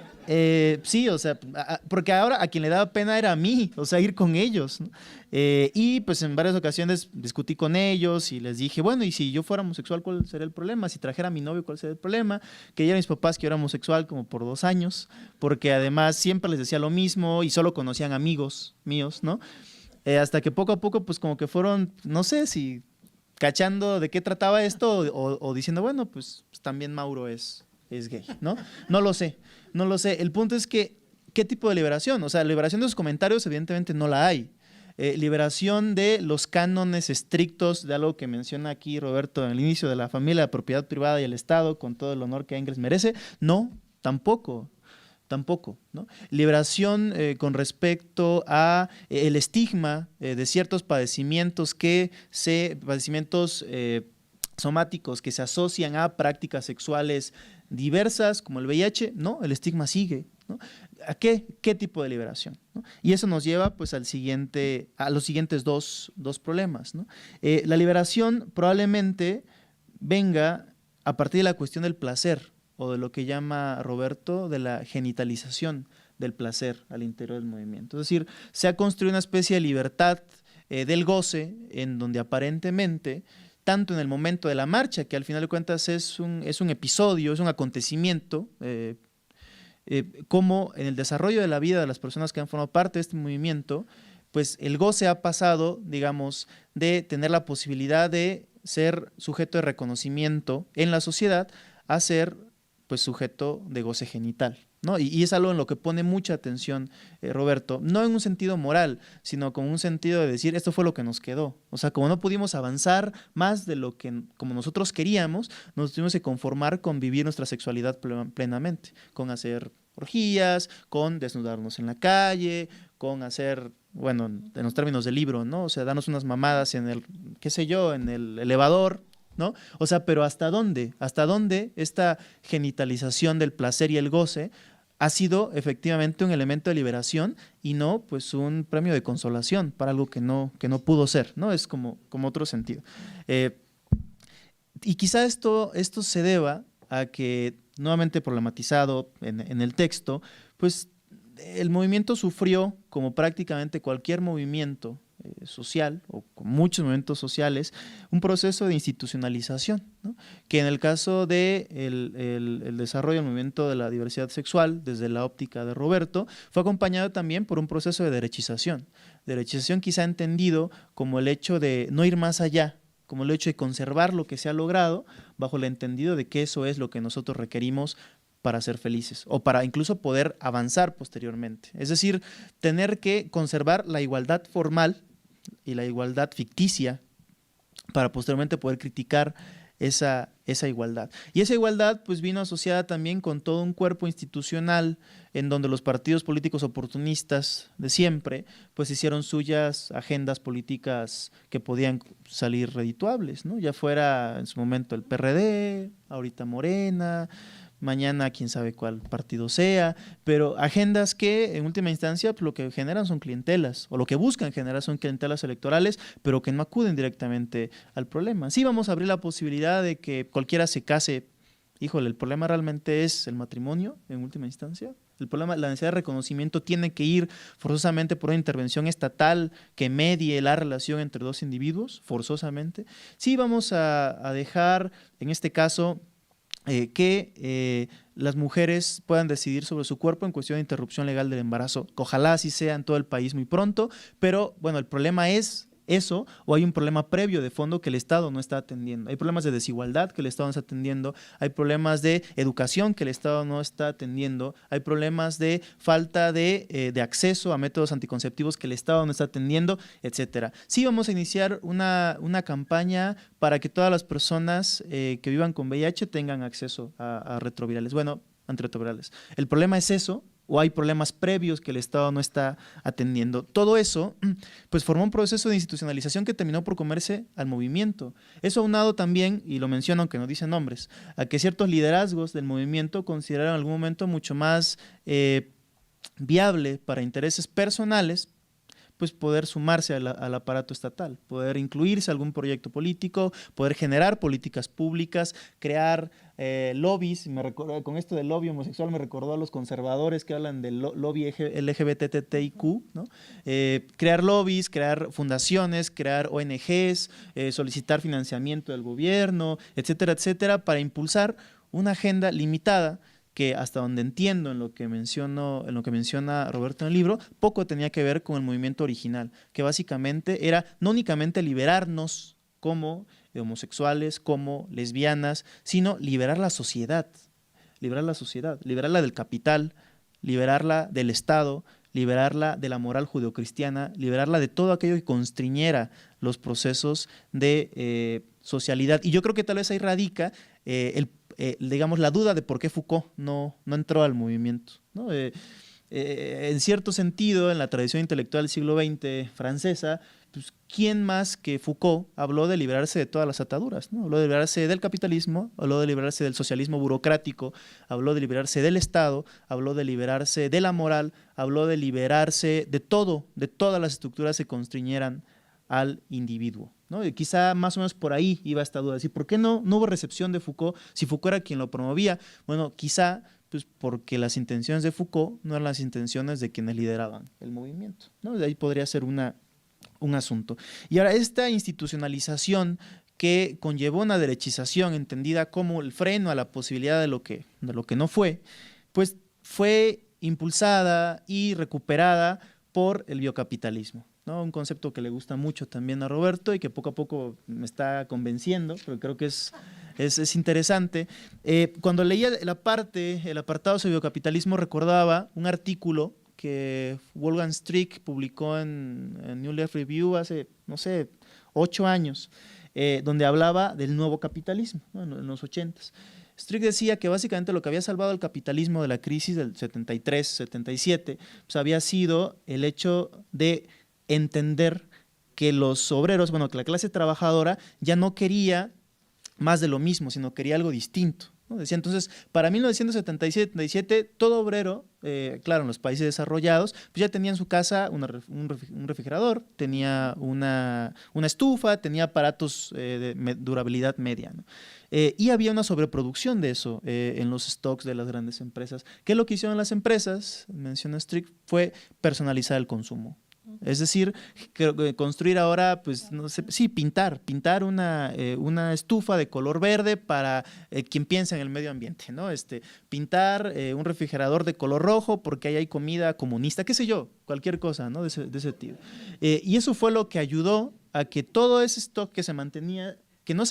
o sea, porque ahora a quien le daba pena era a mí, o sea, ir con ellos, ¿no? Y pues en varias ocasiones discutí con ellos y les dije, bueno, y si yo fuera homosexual, ¿cuál sería el problema? Si trajera a mi novio, ¿cuál sería el problema? Que ya mis papás que yo era homosexual como por 2 años, porque además siempre les decía lo mismo y solo conocían amigos míos, ¿no? Hasta que poco a poco, pues como que fueron, no sé si cachando de qué trataba esto o diciendo, bueno, pues también Mauro es gay, ¿no? No lo sé. El punto es que, ¿qué tipo de liberación? O sea, liberación de los comentarios evidentemente no la hay. Liberación de los cánones estrictos de algo que menciona aquí Roberto en el inicio de la familia, la propiedad privada y el Estado, con todo el honor que Engels merece. No, tampoco, ¿no? Liberación con respecto a el estigma de ciertos padecimientos padecimientos somáticos que se asocian a prácticas sexuales diversas, como el VIH, no, el estigma sigue, ¿no? ¿A qué tipo de liberación, ¿no? Y eso nos lleva pues a los siguientes dos problemas, ¿no? La liberación probablemente venga a partir de la cuestión del placer, o de lo que llama Roberto de la genitalización del placer al interior del movimiento. Es decir, se ha construido una especie de libertad del goce en donde aparentemente, tanto en el momento de la marcha, que al final de cuentas es un episodio, es un acontecimiento, como en el desarrollo de la vida de las personas que han formado parte de este movimiento, pues el goce ha pasado, digamos, de tener la posibilidad de ser sujeto de reconocimiento en la sociedad a ser pues sujeto de goce genital, ¿no? Y es algo en lo que pone mucha atención Roberto, no en un sentido moral, sino como un sentido de decir, esto fue lo que nos quedó. O sea, como no pudimos avanzar más de lo que como nosotros queríamos, nos tuvimos que conformar con vivir nuestra sexualidad plenamente, con hacer orgías, con desnudarnos en la calle, con hacer, bueno, en los términos del libro, ¿no? O sea, darnos unas mamadas en el, qué sé yo, en el elevador, ¿no? O sea, pero ¿hasta dónde? ¿Hasta dónde esta genitalización del placer y el goce ha sido efectivamente un elemento de liberación y no pues un premio de consolación para algo que no pudo ser, ¿no? Es como otro sentido. Y quizá esto se deba a que nuevamente problematizado en el texto, pues el movimiento sufrió, como prácticamente cualquier movimiento social, o con muchos movimientos sociales, un proceso de institucionalización, ¿no? Que en el caso de el desarrollo del movimiento de la diversidad sexual, desde la óptica de Roberto, fue acompañado también por un proceso de derechización. Derechización quizá entendido como el hecho de no ir más allá, como el hecho de conservar lo que se ha logrado, bajo el entendido de que eso es lo que nosotros requerimos para ser felices o para incluso poder avanzar posteriormente. Es decir, tener que conservar la igualdad formal y la igualdad ficticia para posteriormente poder criticar esa igualdad. Y esa igualdad pues vino asociada también con todo un cuerpo institucional en donde los partidos políticos oportunistas de siempre pues hicieron suyas agendas políticas que podían salir redituables, ¿no? Ya fuera en su momento el PRD, ahorita Morena, mañana quién sabe cuál partido sea, pero agendas que en última instancia pues, lo que generan son clientelas, o lo que buscan generar son clientelas electorales, pero que no acuden directamente al problema. Sí vamos a abrir la posibilidad de que cualquiera se case. Híjole, el problema realmente es el matrimonio en última instancia. El problema, la necesidad de reconocimiento tiene que ir forzosamente por una intervención estatal que medie la relación entre dos individuos, forzosamente. Sí vamos a dejar, en este caso, que las mujeres puedan decidir sobre su cuerpo en cuestión de interrupción legal del embarazo. Ojalá así sea en todo el país muy pronto, pero bueno, el problema es eso, o hay un problema previo de fondo que el Estado no está atendiendo. Hay problemas de desigualdad que el Estado no está atendiendo, hay problemas de educación que el Estado no está atendiendo, hay problemas de falta de acceso a métodos anticonceptivos que el Estado no está atendiendo, etcétera. Sí vamos a iniciar una campaña para que todas las personas que vivan con VIH tengan acceso a retrovirales, bueno, antirretrovirales. El problema es eso, o hay problemas previos que el Estado no está atendiendo. Todo eso pues formó un proceso de institucionalización que terminó por comerse al movimiento. Eso aunado también, y lo menciono aunque no dice nombres, a que ciertos liderazgos del movimiento consideraron en algún momento mucho más viable para intereses personales pues poder sumarse al aparato estatal, poder incluirse a algún proyecto político, poder generar políticas públicas, crear lobbies. Con esto del lobby homosexual me recordó a los conservadores que hablan del lobby LGBTTIQ, ¿no? Crear lobbies, crear fundaciones, crear ONGs, solicitar financiamiento del gobierno, etcétera, etcétera, para impulsar una agenda limitada que hasta donde entiendo en lo que menciona Roberto en el libro, poco tenía que ver con el movimiento original, que básicamente era no únicamente liberarnos como homosexuales, como lesbianas, sino liberar la sociedad, liberarla del capital, liberarla del Estado, liberarla de la moral judeocristiana, liberarla de todo aquello que constriñera los procesos de socialidad. Y yo creo que tal vez ahí radica digamos, la duda de por qué Foucault no entró al movimiento, ¿no? En cierto sentido, en la tradición intelectual del siglo XX francesa, pues, ¿quién más que Foucault habló de liberarse de todas las ataduras, ¿no? Habló de liberarse del capitalismo, habló de liberarse del socialismo burocrático, habló de liberarse del Estado, habló de liberarse de la moral, habló de liberarse de todo, de todas las estructuras que constriñeran al individuo, ¿no? Y quizá más o menos por ahí iba esta duda, decir, ¿por qué no hubo recepción de Foucault si Foucault era quien lo promovía? Bueno, quizá pues porque las intenciones de Foucault no eran las intenciones de quienes lideraban el movimiento, ¿no? De ahí podría ser un asunto. Y ahora, esta institucionalización que conllevó una derechización entendida como el freno a la posibilidad de lo que no fue, pues fue impulsada y recuperada por el biocapitalismo, ¿no? Un concepto que le gusta mucho también a Roberto y que poco a poco me está convenciendo, pero creo que es interesante. Cuando leía el apartado sobre biocapitalismo, recordaba un artículo que Wolfgang Strick publicó en New Left Review hace, no sé, 8 años, donde hablaba del nuevo capitalismo, ¿no? En los 80s. Strick decía que básicamente lo que había salvado al capitalismo de la crisis del 73, 77, pues había sido el hecho de entender que los obreros, bueno, que la clase trabajadora ya no quería más de lo mismo, sino quería algo distinto, ¿no? Decía entonces, para 1977, todo obrero, claro, en los países desarrollados, pues ya tenía en su casa un refrigerador, tenía una estufa, tenía aparatos de durabilidad media, ¿no? y había una sobreproducción de eso en los stocks de las grandes empresas. ¿Qué es lo que hicieron las empresas? Menciona Strick, fue personalizar el consumo. Es decir, construir ahora, pues, no sé, sí, pintar una estufa de color verde para quien piensa en el medio ambiente, ¿no? Pintar un refrigerador de color rojo porque ahí hay comida comunista, qué sé yo, cualquier cosa, ¿no? De ese tipo. Y eso fue lo que ayudó a que todo ese stock que se mantenía, que no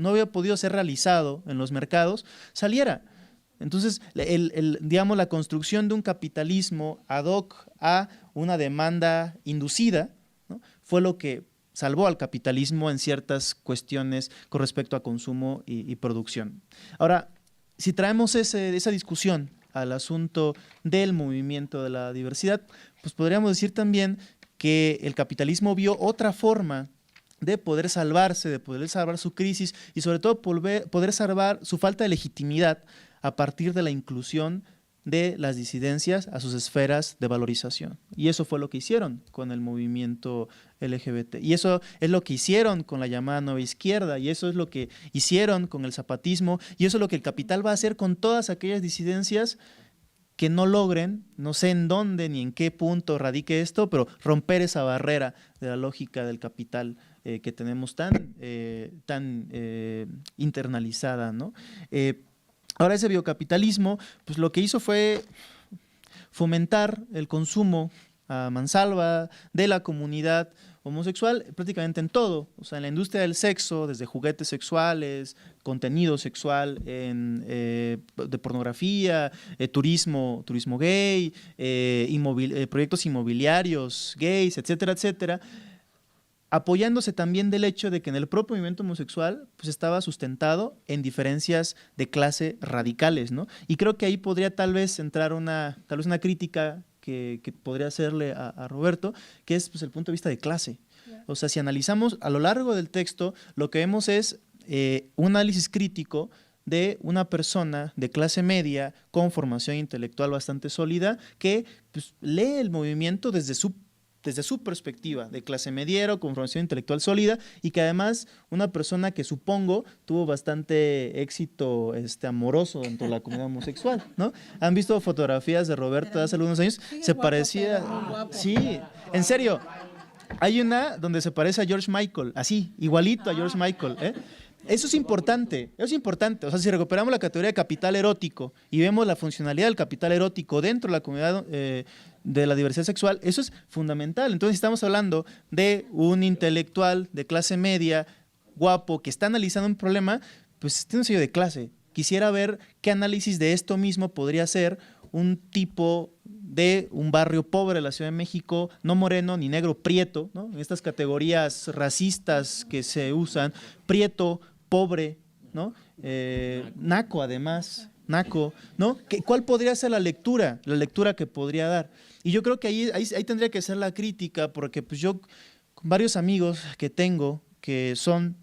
había podido ser realizado en los mercados, saliera. Entonces, digamos, la construcción de un capitalismo ad hoc a una demanda inducida, ¿no? Fue lo que salvó al capitalismo en ciertas cuestiones con respecto a consumo y producción. Ahora, si traemos esa discusión al asunto del movimiento de la diversidad, pues podríamos decir también que el capitalismo vio otra forma de poder salvarse, de poder salvar su crisis y sobre todo poder salvar su falta de legitimidad a partir de la inclusión de las disidencias a sus esferas de valorización. Y eso fue lo que hicieron con el movimiento LGBT. Y eso es lo que hicieron con la llamada nueva izquierda, y eso es lo que hicieron con el zapatismo, y eso es lo que el capital va a hacer con todas aquellas disidencias que no logren, no sé en dónde ni en qué punto radique esto, pero romper esa barrera de la lógica del capital que tenemos tan internalizada, ¿no? Ahora ese biocapitalismo, pues lo que hizo fue fomentar el consumo a mansalva de la comunidad homosexual prácticamente en todo, o sea, en la industria del sexo, desde juguetes sexuales, contenido sexual, de pornografía, turismo gay, proyectos inmobiliarios gays, etcétera, etcétera, apoyándose también del hecho de que en el propio movimiento homosexual pues estaba sustentado en diferencias de clase radicales, ¿no? Y creo que ahí podría tal vez entrar una crítica que podría hacerle a Roberto, que es pues, el punto de vista de clase. O sea, si analizamos a lo largo del texto, lo que vemos es un análisis crítico de una persona de clase media con formación intelectual bastante sólida que pues, lee el movimiento desde su perspectiva de clase mediero, con formación intelectual sólida, y que además una persona que supongo tuvo bastante éxito amoroso dentro de la comunidad homosexual, ¿no? ¿Han visto fotografías de Roberto de hace algunos años? Se parecía… Sí, en serio. Hay una donde se parece a George Michael, así, igualito a George Michael, ¿eh? Eso es importante, O sea, si recuperamos la categoría de capital erótico y vemos la funcionalidad del capital erótico dentro de la comunidad de la diversidad sexual, eso es fundamental. Entonces, estamos hablando de un intelectual de clase media, guapo, que está analizando un problema, pues tiene un sello de clase. Quisiera ver qué análisis de esto mismo podría ser un tipo de un barrio pobre de la Ciudad de México, no moreno ni negro, prieto, ¿no? En estas categorías racistas que se usan, prieto, pobre, ¿no? Naco además, ¿no? ¿Cuál podría ser la lectura que podría dar? Y yo creo que ahí tendría que ser la crítica, porque pues yo, con varios amigos que tengo que son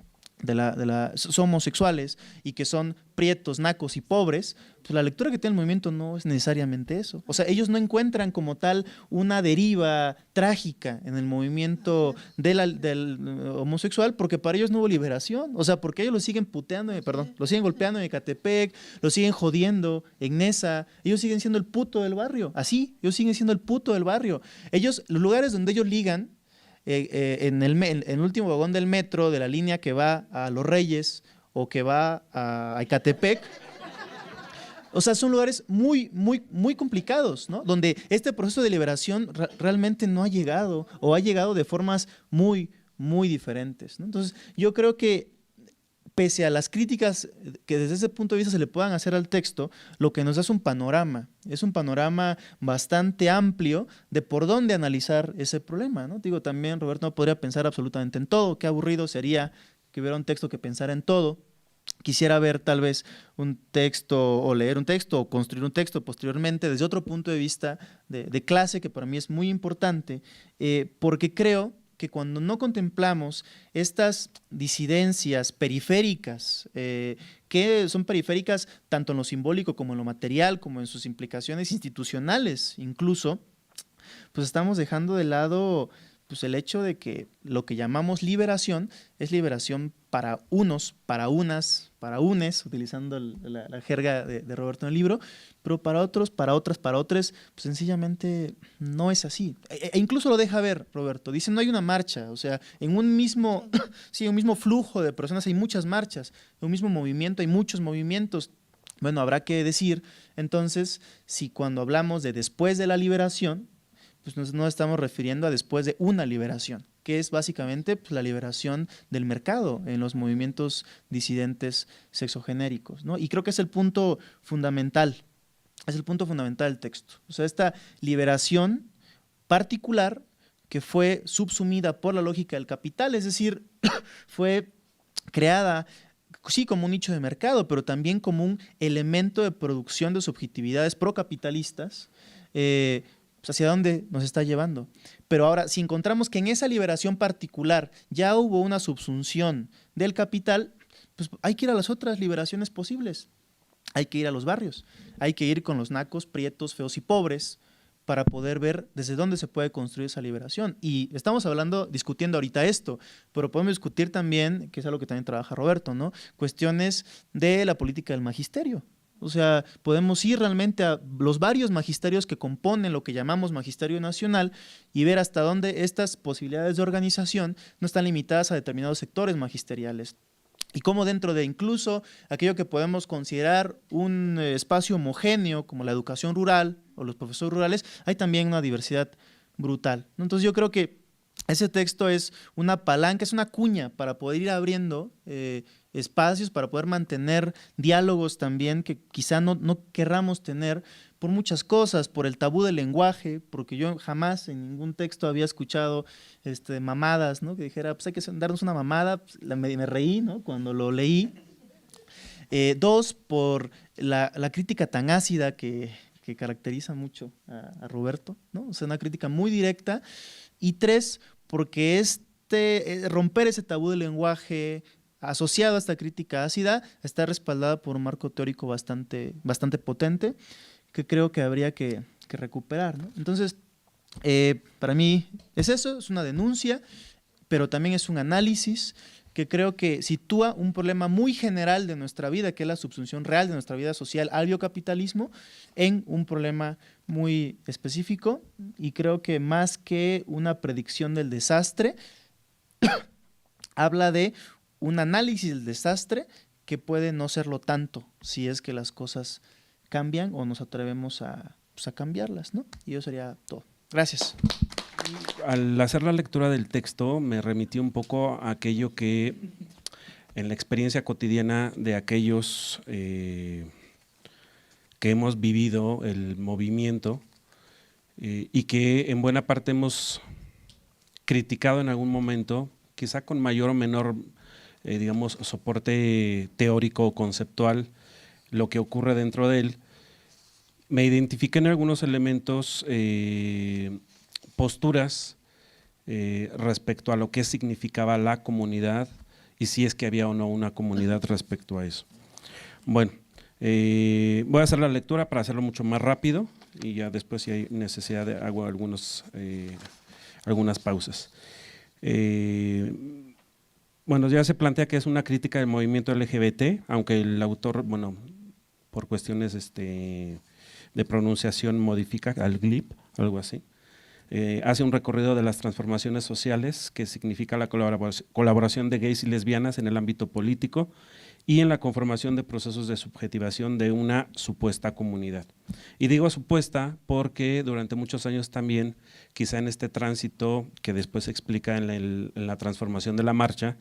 son homosexuales y que son prietos, nacos y pobres, pues la lectura que tiene el movimiento no es necesariamente eso. O sea, ellos no encuentran como tal una deriva trágica en el movimiento del homosexual, porque para ellos no hubo liberación. O sea, porque ellos lo siguen lo siguen golpeando en Ecatepec, lo siguen jodiendo en Nesa, ellos siguen siendo el puto del barrio. Así, ellos siguen siendo el puto del barrio. Los lugares donde ellos ligan, en el último vagón del metro de la línea que va a Los Reyes o que va a Ecatepec, o sea, son lugares muy, muy, muy complicados, ¿no? Donde este proceso de liberación realmente no ha llegado, o ha llegado de formas muy, muy diferentes, ¿no? Entonces, yo creo que pese a las críticas que desde ese punto de vista se le puedan hacer al texto, lo que nos da es un panorama bastante amplio de por dónde analizar ese problema, ¿no? Digo, también Roberto no podría pensar absolutamente en todo, qué aburrido sería que hubiera un texto que pensara en todo. Quisiera ver tal vez un texto o leer un texto o construir un texto posteriormente desde otro punto de vista de clase, que para mí es muy importante, porque creo que cuando no contemplamos estas disidencias periféricas, que son periféricas tanto en lo simbólico como en lo material, como en sus implicaciones institucionales incluso, pues estamos dejando de lado pues el hecho de que lo que llamamos liberación es liberación para unos, para unas, para unes, utilizando la jerga de Roberto en el libro, pero para otros, para otras, para otros, pues sencillamente no es así. E incluso lo deja ver Roberto, dice no hay una marcha, o sea, en un mismo, sí, un mismo flujo de personas hay muchas marchas, en un mismo movimiento hay muchos movimientos. Bueno, habrá que decir entonces si cuando hablamos de después de la liberación, pues nos estamos refiriendo a después de una liberación, que es básicamente pues, la liberación del mercado en los movimientos disidentes sexogenéricos, ¿no? Y creo que es el punto fundamental, del texto. O sea, esta liberación particular que fue subsumida por la lógica del capital, es decir, fue creada sí como un nicho de mercado, pero también como un elemento de producción de subjetividades procapitalistas, pues hacia dónde nos está llevando. Pero ahora, si encontramos que en esa liberación particular ya hubo una subsunción del capital, pues hay que ir a las otras liberaciones posibles. Hay que ir a los barrios, hay que ir con los nacos, prietos, feos y pobres, para poder ver desde dónde se puede construir esa liberación. Y estamos discutiendo ahorita esto, pero podemos discutir también, que es algo que también trabaja Roberto, ¿no? Cuestiones de la política del magisterio. O sea, podemos ir realmente a los varios magisterios que componen lo que llamamos magisterio nacional y ver hasta dónde estas posibilidades de organización no están limitadas a determinados sectores magisteriales. Y cómo dentro de incluso aquello que podemos considerar un espacio homogéneo como la educación rural o los profesores rurales, hay también una diversidad brutal, ¿no? Entonces yo creo que ese texto es una palanca, es una cuña para poder ir abriendo espacios, para poder mantener diálogos también que quizá no querramos tener por muchas cosas, por el tabú del lenguaje, porque yo jamás en ningún texto había escuchado mamadas, ¿no? Que dijera, pues hay que darnos una mamada, pues, me reí, ¿no? Cuando lo leí. Dos, por la crítica tan ácida que caracteriza mucho a Roberto, ¿no? O sea, una crítica muy directa. Y tres, porque romper ese tabú del lenguaje asociado a esta crítica ácida está respaldada por un marco teórico bastante potente que creo que habría que recuperar, ¿no? Entonces, para mí es eso, es una denuncia, pero también es un análisis que creo que sitúa un problema muy general de nuestra vida, que es la subsunción real de nuestra vida social al biocapitalismo, en un problema muy específico, y creo que más que una predicción del desastre, habla de un análisis del desastre que puede no serlo tanto si es que las cosas cambian o nos atrevemos a cambiarlas, ¿no? Y eso sería todo. Gracias. Al hacer la lectura del texto me remití un poco a aquello que en la experiencia cotidiana de aquellos que hemos vivido el movimiento y que en buena parte hemos criticado en algún momento, quizá con mayor o menor digamos soporte teórico o conceptual, lo que ocurre dentro de él. Me identifiqué en algunos elementos, posturas respecto a lo que significaba la comunidad y si es que había o no una comunidad respecto a eso. Bueno, voy a hacer la lectura para hacerlo mucho más rápido y ya después si hay necesidad hago algunas pausas. Bueno, ya se plantea que es una crítica del movimiento LGBT, aunque el autor, bueno, por cuestiones de pronunciación modifica al GLIP, algo así. Hace un recorrido de las transformaciones sociales que significa la colaboración de gays y lesbianas en el ámbito político y en la conformación de procesos de subjetivación de una supuesta comunidad. Y digo supuesta porque durante muchos años también, quizá en este tránsito que después se explica en la transformación de la marcha,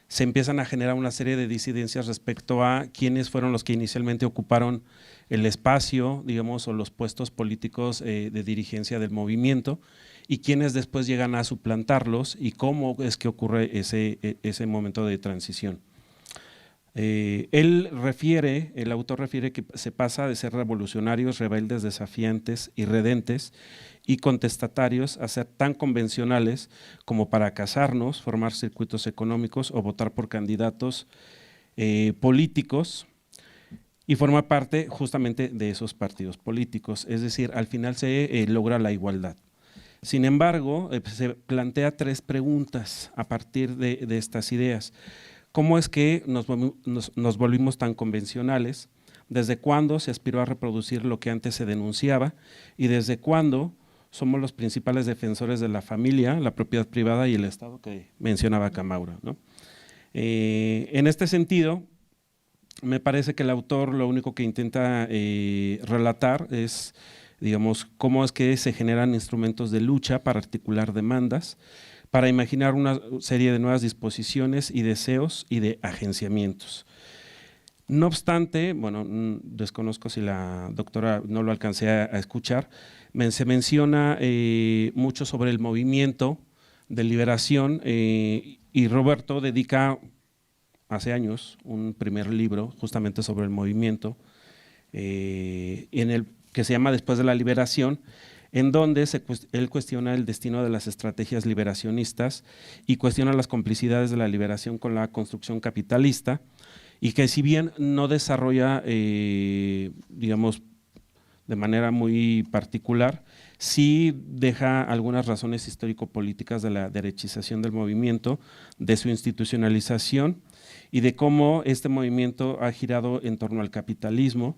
se empiezan a generar una serie de disidencias respecto a quiénes fueron los que inicialmente ocuparon el espacio, digamos, o los puestos políticos de dirigencia del movimiento y quiénes después llegan a suplantarlos y cómo es que ocurre ese momento de transición. El autor refiere que se pasa de ser revolucionarios, rebeldes, desafiantes, irredentes y contestatarios a ser tan convencionales como para casarnos, formar circuitos económicos o votar por candidatos políticos y formar parte justamente de esos partidos políticos. Es decir, al final se logra la igualdad. Sin embargo, se plantea 3 preguntas a partir de estas ideas. ¿Cómo es que nos volvimos tan convencionales? ¿Desde cuándo se aspiró a reproducir lo que antes se denunciaba? ¿Y desde cuándo somos los principales defensores de la familia, la propiedad privada y el Estado que mencionaba Camaura, ¿no? En este sentido, me parece que el autor lo único que intenta relatar es, digamos, cómo es que se generan instrumentos de lucha para articular demandas, para imaginar una serie de nuevas disposiciones y deseos y de agenciamientos. No obstante, bueno, desconozco si la doctora no lo alcancé a escuchar, se menciona mucho sobre el movimiento de liberación y Roberto dedica hace años un primer libro justamente sobre el movimiento que se llama Después de la liberación, en donde él cuestiona el destino de las estrategias liberacionistas y cuestiona las complicidades de la liberación con la construcción capitalista, y que si bien no desarrolla, digamos, de manera muy particular, sí deja algunas razones histórico-políticas de la derechización del movimiento, de su institucionalización y de cómo este movimiento ha girado en torno al capitalismo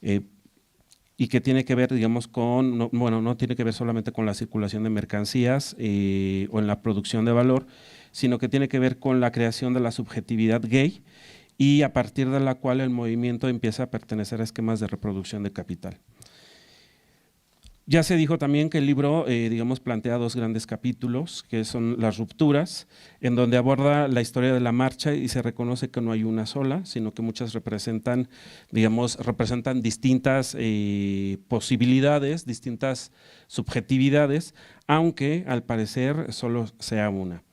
y que tiene que ver, digamos, no tiene que ver solamente con la circulación de mercancías o en la producción de valor, sino que tiene que ver con la creación de la subjetividad gay, y a partir de la cual el movimiento empieza a pertenecer a esquemas de reproducción de capital. Ya se dijo también que el libro, digamos, plantea 2 grandes capítulos, que son las rupturas, en donde aborda la historia de la marcha y se reconoce que no hay una sola, sino que muchas representan, digamos, distintas posibilidades, distintas subjetividades, aunque al parecer solo sea una.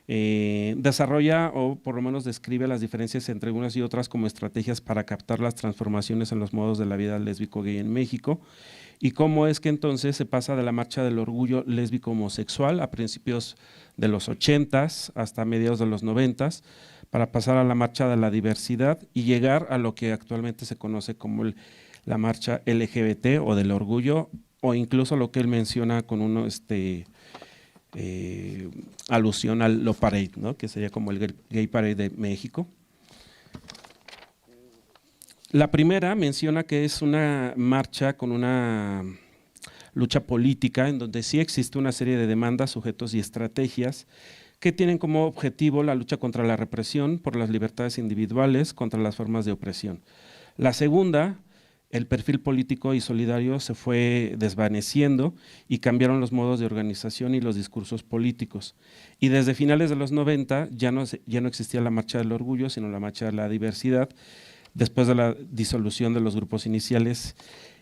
Desarrolla o por lo menos describe las diferencias entre unas y otras como estrategias para captar las transformaciones en los modos de la vida lésbico-gay en México, y cómo es que entonces se pasa de la marcha del orgullo lésbico homosexual a principios de los 80s hasta mediados de los 90s para pasar a la marcha de la diversidad y llegar a lo que actualmente se conoce como la marcha LGBT o del orgullo, o incluso lo que él menciona con alusión al Lo Parade, ¿no? Que sería como el Gay Parade de México. La primera menciona que es una marcha con una lucha política en donde sí existe una serie de demandas, sujetos y estrategias que tienen como objetivo la lucha contra la represión por las libertades individuales, contra las formas de opresión. La segunda, el perfil político y solidario se fue desvaneciendo y cambiaron los modos de organización y los discursos políticos. Y desde finales de los 90 ya no existía la marcha del orgullo, sino la marcha de la diversidad, después de la disolución de los grupos iniciales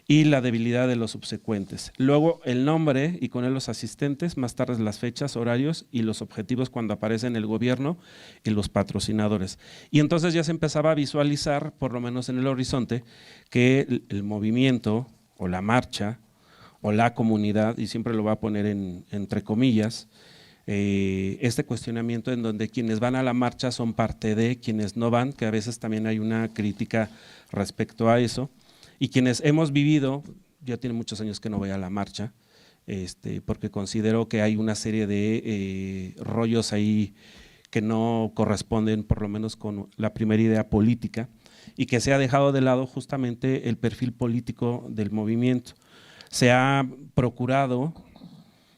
y la debilidad de los subsecuentes. Luego el nombre y con él los asistentes, más tarde las fechas, horarios y los objetivos cuando aparecen el gobierno y los patrocinadores. Y entonces ya se empezaba a visualizar, por lo menos en el horizonte, que el movimiento o la marcha o la comunidad, y siempre lo va a poner entre comillas, este cuestionamiento en donde quienes van a la marcha son parte de quienes no van, que a veces también hay una crítica respecto a eso, y quienes hemos vivido, yo tiene muchos años que no voy a la marcha, porque considero que hay una serie de rollos ahí que no corresponden por lo menos con la primera idea política y que se ha dejado de lado justamente el perfil político del movimiento. Se ha procurado,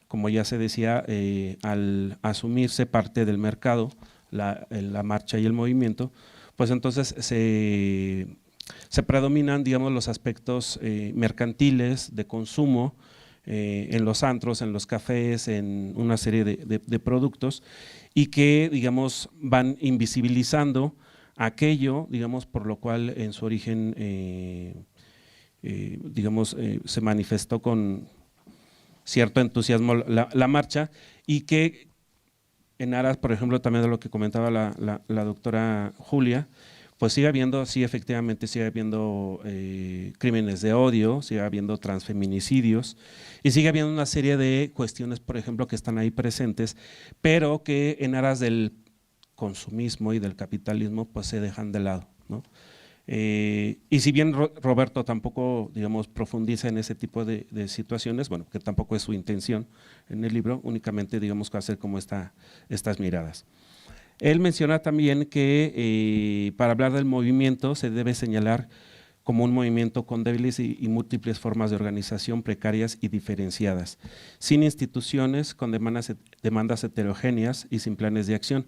como ya se decía, al asumirse parte del mercado, la marcha y el movimiento, pues entonces se predominan, digamos, los aspectos mercantiles de consumo en los antros, en los cafés, en una serie de productos y que, digamos, van invisibilizando aquello, digamos, por lo cual en su origen, digamos, se manifestó con cierto entusiasmo la marcha y que en aras, por ejemplo, también de lo que comentaba la doctora Julia, pues sigue habiendo, sí, efectivamente sigue habiendo crímenes de odio, sigue habiendo transfeminicidios y sigue habiendo una serie de cuestiones, por ejemplo, que están ahí presentes, pero que en aras del consumismo y del capitalismo pues se dejan de lado, ¿no? Y si bien Roberto tampoco, digamos, profundiza en ese tipo de situaciones, bueno, que tampoco es su intención en el libro, únicamente, digamos, hacer como estas miradas. Él menciona también que para hablar del movimiento se debe señalar como un movimiento con débiles y múltiples formas de organización precarias y diferenciadas, sin instituciones, con demandas heterogéneas y sin planes de acción.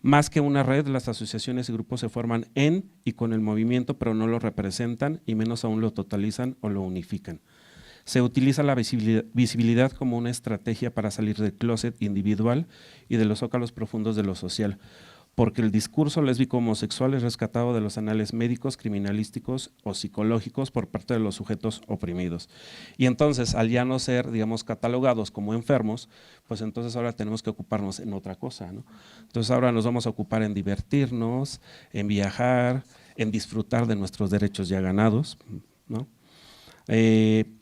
Más que una red, las asociaciones y grupos se forman en y con el movimiento, pero no lo representan y menos aún lo totalizan o lo unifican. Se utiliza la visibilidad como una estrategia para salir del closet individual y de los zócalos profundos de lo social, porque el discurso lésbico homosexual es rescatado de los anales médicos, criminalísticos o psicológicos por parte de los sujetos oprimidos. Y entonces, al ya no ser, digamos, catalogados como enfermos, pues entonces ahora tenemos que ocuparnos en otra cosa, ¿no? Entonces ahora nos vamos a ocupar en divertirnos, en viajar, en disfrutar de nuestros derechos ya ganados, ¿no?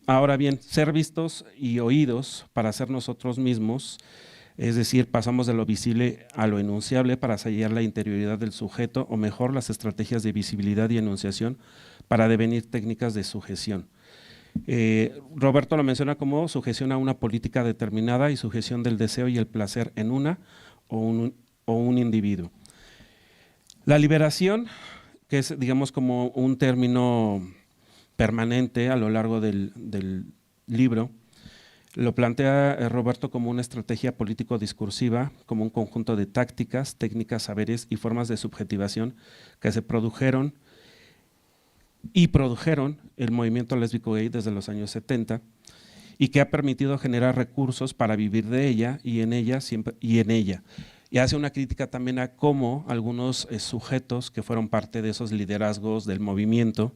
Ahora bien, ser vistos y oídos para ser nosotros mismos, es decir, pasamos de lo visible a lo enunciable para sellar la interioridad del sujeto, o mejor, las estrategias de visibilidad y enunciación para devenir técnicas de sujeción. Roberto lo menciona como sujeción a una política determinada y sujeción del deseo y el placer en una o un individuo. La liberación, que es, digamos, como un término permanente a lo largo del libro, lo plantea Roberto como una estrategia político-discursiva, como un conjunto de tácticas, técnicas, saberes y formas de subjetivación que se produjeron el movimiento lésbico gay desde los años 70 y que ha permitido generar recursos para vivir de ella y en ella. Y hace una crítica también a cómo algunos sujetos que fueron parte de esos liderazgos del movimiento,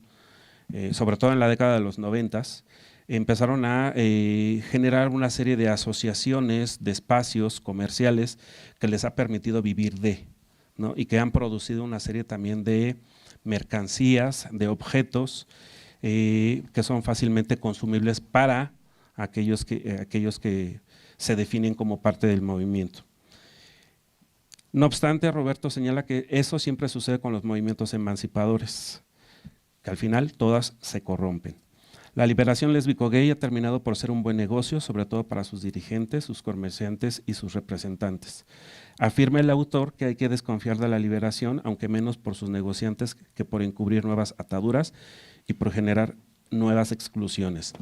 sobre todo en la década de los 90s, empezaron a generar una serie de asociaciones, de espacios comerciales que les ha permitido vivir ¿no? Y que han producido una serie también de mercancías, de objetos que son fácilmente consumibles para aquellos que se definen como parte del movimiento. No obstante, Roberto señala que eso siempre sucede con los movimientos emancipadores, que al final todas se corrompen. La liberación lésbico-gay ha terminado por ser un buen negocio, sobre todo para sus dirigentes, sus comerciantes y sus representantes. Afirma el autor que hay que desconfiar de la liberación, aunque menos por sus negociantes que por encubrir nuevas ataduras y por generar nuevas exclusiones.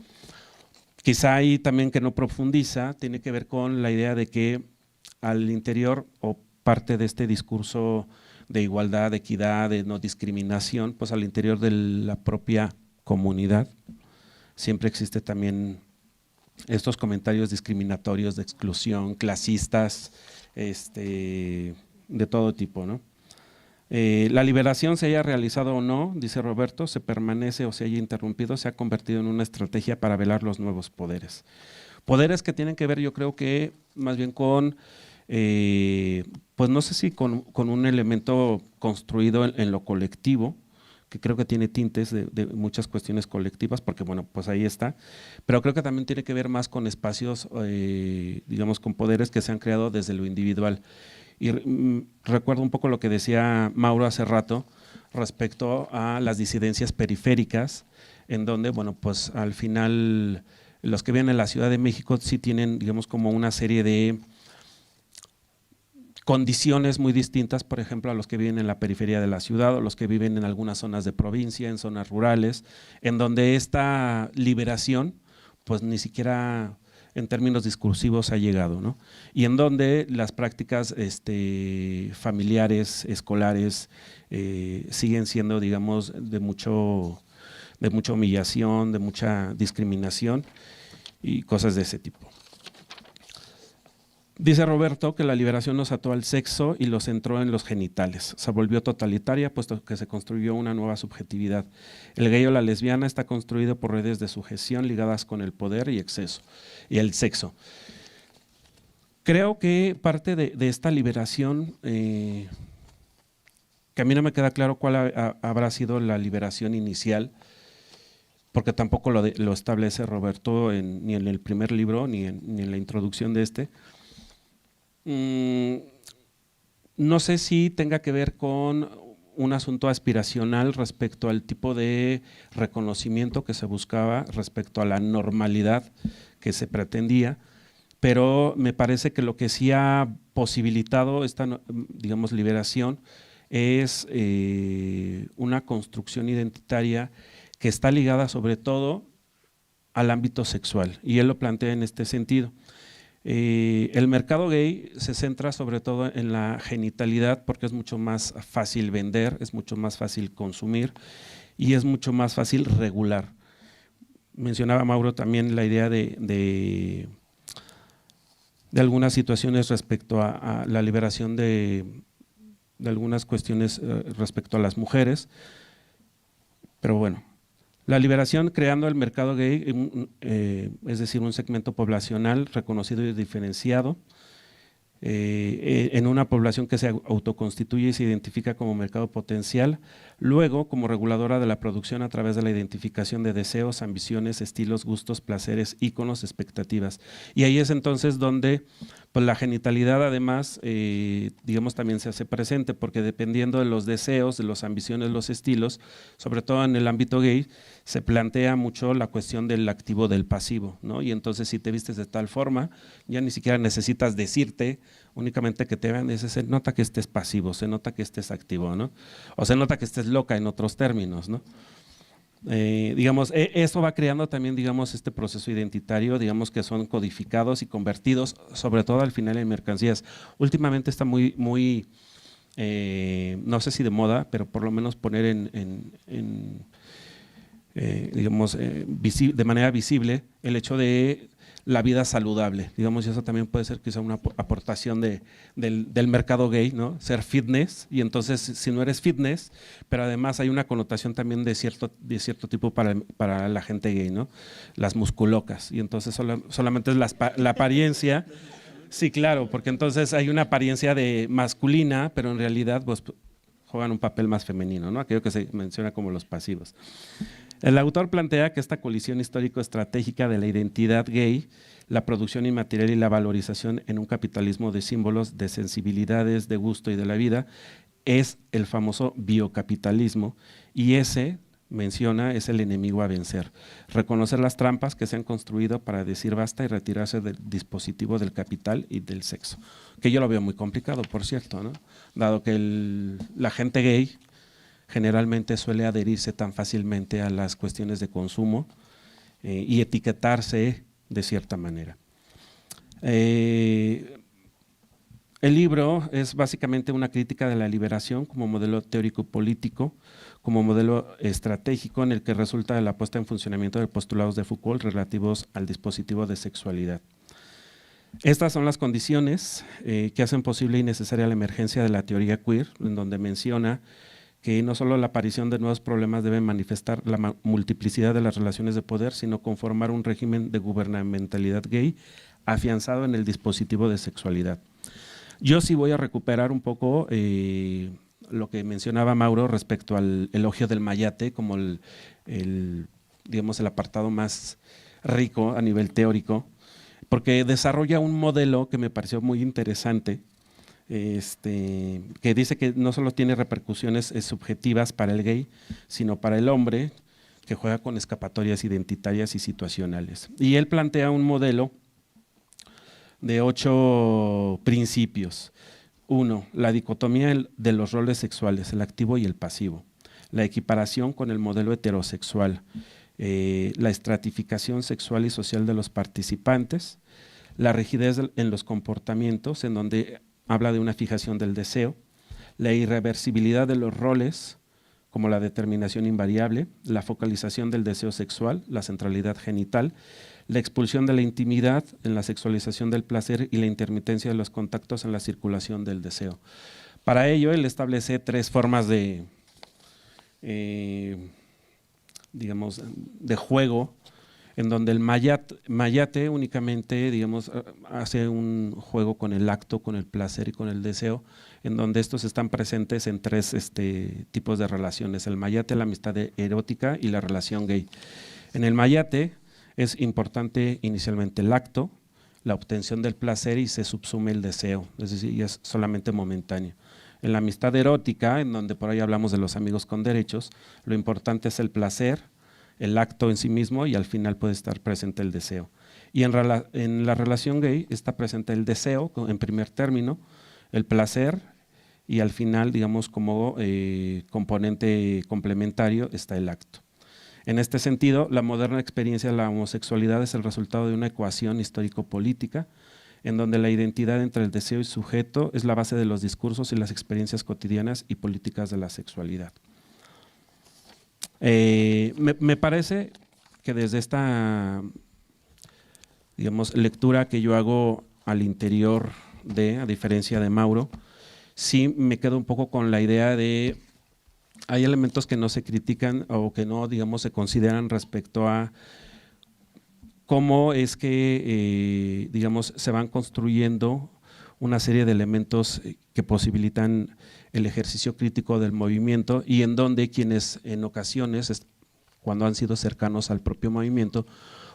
Quizá ahí también que no profundiza, tiene que ver con la idea de que al interior o parte de este discurso de igualdad, de equidad, de no discriminación, pues al interior de la propia comunidad siempre existe también estos comentarios discriminatorios de exclusión, clasistas, de todo tipo, ¿no? La liberación, se haya realizado o no, dice Roberto, se permanece o se haya interrumpido, se ha convertido en una estrategia para velar los nuevos poderes. Poderes que tienen que ver, yo creo que más bien con, pues no sé si con un elemento construido en lo colectivo, que creo que tiene tintes de muchas cuestiones colectivas, porque bueno, pues ahí está, pero creo que también tiene que ver más con espacios, digamos, con poderes que se han creado desde lo individual. Y recuerdo un poco lo que decía Mauro hace rato respecto a las disidencias periféricas, en donde, bueno, pues al final los que viven en la Ciudad de México sí tienen, digamos, como una serie de condiciones muy distintas, por ejemplo, a los que viven en la periferia de la ciudad o los que viven en algunas zonas de provincia, en zonas rurales, en donde esta liberación, pues ni siquiera en términos discursivos ha llegado, ¿no? Y en donde las prácticas familiares, escolares, siguen siendo, digamos, de mucha humillación, de mucha discriminación y cosas de ese tipo. Dice Roberto que la liberación nos ató al sexo y lo centró en los genitales. Se volvió totalitaria puesto que se construyó una nueva subjetividad. El gay o la lesbiana está construido por redes de sujeción ligadas con el poder y el sexo. Creo que parte de esta liberación, que a mí no me queda claro cuál habrá sido la liberación inicial, porque tampoco lo establece Roberto ni en el primer libro ni en la introducción de este. No sé si tenga que ver con un asunto aspiracional respecto al tipo de reconocimiento que se buscaba, respecto a la normalidad que se pretendía, pero me parece que lo que sí ha posibilitado esta, digamos, liberación es una construcción identitaria que está ligada sobre todo al ámbito sexual, y él lo plantea en este sentido. El mercado gay se centra sobre todo en la genitalidad porque es mucho más fácil vender, es mucho más fácil consumir y es mucho más fácil regular. Mencionaba Mauro también la idea de algunas situaciones respecto a la liberación de algunas cuestiones respecto a las mujeres, pero bueno. La liberación creando el mercado gay, es decir, un segmento poblacional reconocido y diferenciado, en una población que se autoconstituye y se identifica como mercado potencial, luego como reguladora de la producción a través de la identificación de deseos, ambiciones, estilos, gustos, placeres, íconos, expectativas. Y ahí es entonces donde pues, la genitalidad además, digamos, también se hace presente, porque dependiendo de los deseos, de las ambiciones, los estilos, sobre todo en el ámbito gay, se plantea mucho la cuestión del activo del pasivo, ¿no? Y entonces si te vistes de tal forma, ya ni siquiera necesitas decirte, únicamente que te vean, se nota que estés pasivo, se nota que estés activo, ¿no? O se nota que estés loca en otros términos, ¿no? Digamos, eso va creando también, digamos, este proceso identitario, digamos que son codificados y convertidos, sobre todo al final en mercancías. Últimamente está muy, no sé si de moda, pero por lo menos poner digamos, de manera visible el hecho de la vida saludable, digamos, y eso también puede ser quizá una aportación del mercado gay, ¿no? Ser fitness, y entonces si no eres fitness, pero además hay una connotación también de cierto tipo para la gente gay, ¿no? Las musculocas, y entonces solamente es la apariencia. Sí, claro, porque entonces hay una apariencia de masculina, pero en realidad pues juegan un papel más femenino, ¿no? Aquello que se menciona como los pasivos. El autor plantea que esta colisión histórico-estratégica de la identidad gay, la producción inmaterial y la valorización en un capitalismo de símbolos, de sensibilidades, de gusto y de la vida, es el famoso biocapitalismo, y ese, menciona, es el enemigo a vencer. Reconocer las trampas que se han construido para decir basta y retirarse del dispositivo del capital y del sexo. Que yo lo veo muy complicado, por cierto, ¿no? Dado que la gente gay generalmente suele adherirse tan fácilmente a las cuestiones de consumo y etiquetarse de cierta manera. El libro es básicamente una crítica de la liberación como modelo teórico-político, como modelo estratégico en el que resulta de la puesta en funcionamiento de postulados de Foucault relativos al dispositivo de sexualidad. Estas son las condiciones que hacen posible y necesaria la emergencia de la teoría queer, en donde menciona que no solo la aparición de nuevos problemas debe manifestar la multiplicidad de las relaciones de poder, sino conformar un régimen de gubernamentalidad gay afianzado en el dispositivo de sexualidad. Yo sí voy a recuperar un poco lo que mencionaba Mauro respecto al elogio del mayate como digamos, el apartado más rico a nivel teórico, porque desarrolla un modelo que me pareció muy interesante, que dice que no solo tiene repercusiones subjetivas para el gay, sino para el hombre, que juega con escapatorias identitarias y situacionales. Y él plantea un modelo de 8 principios. 1. La dicotomía de los roles sexuales, el activo y el pasivo. La equiparación con el modelo heterosexual. La estratificación sexual y social de los participantes. La rigidez en los comportamientos, en donde habla de una fijación del deseo, la irreversibilidad de los roles, como la determinación invariable, la focalización del deseo sexual, la centralidad genital, la expulsión de la intimidad en la sexualización del placer y la intermitencia de los contactos en la circulación del deseo. Para ello, él establece 3 formas de, digamos, de juego, en donde el mayate únicamente, digamos, hace un juego con el acto, con el placer y con el deseo, en donde estos están presentes en 3 tipos de relaciones: el mayate, la amistad erótica y la relación gay. En el mayate es importante inicialmente el acto, la obtención del placer, y se subsume el deseo, es decir, es solamente momentáneo. En la amistad erótica, en donde por ahí hablamos de los amigos con derechos, lo importante es el placer, el acto en sí mismo y al final puede estar presente el deseo. Y en la relación gay está presente el deseo en primer término, el placer y al final, digamos, como componente complementario está el acto. En este sentido, la moderna experiencia de la homosexualidad es el resultado de una ecuación histórico-política en donde la identidad entre el deseo y sujeto es la base de los discursos y las experiencias cotidianas y políticas de la sexualidad. Me parece que desde esta, digamos, lectura que yo hago al interior a diferencia de Mauro, sí me quedo un poco con la idea de hay elementos que no se critican o que no, digamos, se consideran respecto a cómo es que, digamos, se van construyendo una serie de elementos que posibilitan el ejercicio crítico del movimiento y en donde quienes en ocasiones, cuando han sido cercanos al propio movimiento,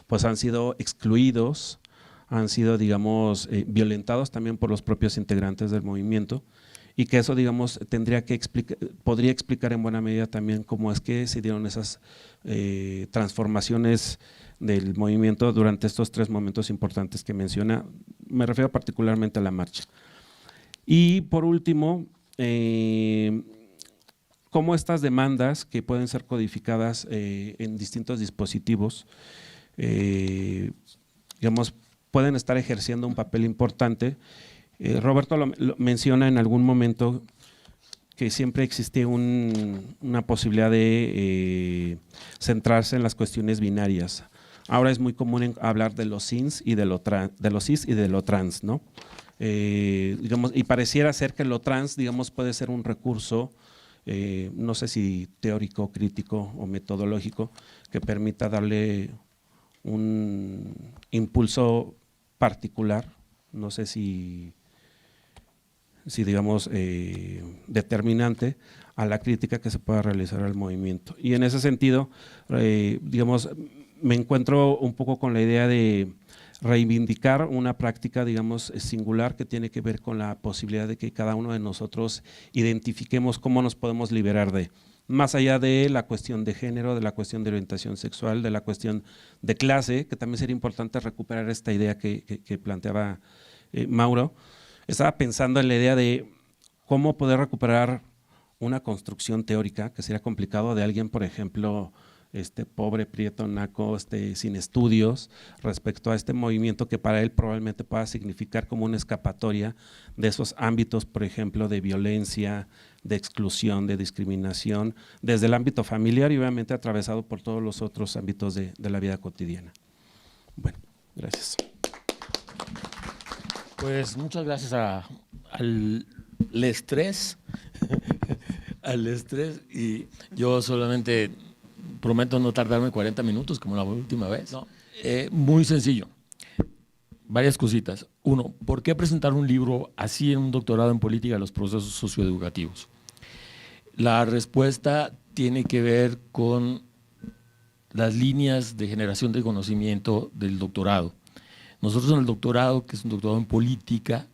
pues han sido excluidos, han sido, digamos, violentados también por los propios integrantes del movimiento y que eso, digamos, podría explicar en buena medida también cómo es que se dieron esas transformaciones del movimiento durante estos 3 momentos importantes que menciona, me refiero particularmente a la marcha. Y por último, cómo estas demandas que pueden ser codificadas en distintos dispositivos, digamos, pueden estar ejerciendo un papel importante. Roberto lo menciona en algún momento que siempre existe una posibilidad de centrarse en las cuestiones binarias. Ahora es muy común hablar de los cis y de lo trans, ¿no? Digamos, y pareciera ser que lo trans, digamos, puede ser un recurso, no sé si teórico, crítico o metodológico, que permita darle un impulso particular, no sé si digamos, determinante a la crítica que se pueda realizar al movimiento. Y en ese sentido, digamos, me encuentro un poco con la idea de reivindicar una práctica, digamos, singular que tiene que ver con la posibilidad de que cada uno de nosotros identifiquemos cómo nos podemos liberar de, más allá de la cuestión de género, de la cuestión de orientación sexual, de la cuestión de clase, que también sería importante recuperar esta idea que planteaba Mauro. Estaba pensando en la idea de cómo poder recuperar una construcción teórica, que sería complicado, de alguien, por ejemplo, pobre, prieto, naco, sin estudios, respecto a este movimiento que para él probablemente pueda significar como una escapatoria de esos ámbitos, por ejemplo, de violencia, de exclusión, de discriminación, desde el ámbito familiar y obviamente atravesado por todos los otros ámbitos de la vida cotidiana. Bueno, gracias. Pues muchas gracias al estrés, al estrés, y yo solamente prometo no tardarme 40 minutos como la última vez. No. Muy sencillo, varias cositas. Uno, ¿por qué presentar un libro así en un doctorado en política de los procesos socioeducativos? La respuesta tiene que ver con las líneas de generación de conocimiento del doctorado. Nosotros en el doctorado, que es un doctorado en política,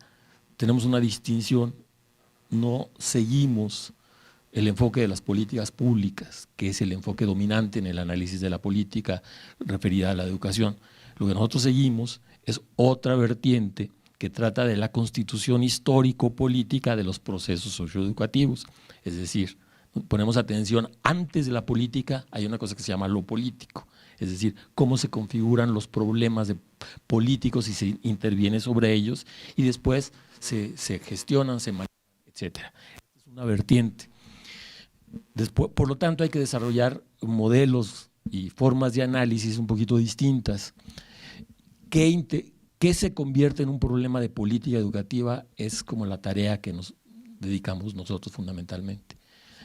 tenemos una distinción, no seguimos el enfoque de las políticas públicas, que es el enfoque dominante en el análisis de la política referida a la educación. Lo que nosotros seguimos es otra vertiente que trata de la constitución histórico-política de los procesos socioeducativos. Es decir, ponemos atención, antes de la política hay una cosa que se llama lo político. Es decir, cómo se configuran los problemas políticos y se interviene sobre ellos y después se gestionan, se manejan, etc. Es una vertiente. Después, por lo tanto, hay que desarrollar modelos y formas de análisis un poquito distintas. ¿Qué se convierte en un problema de política educativa? Es como la tarea que nos dedicamos nosotros fundamentalmente.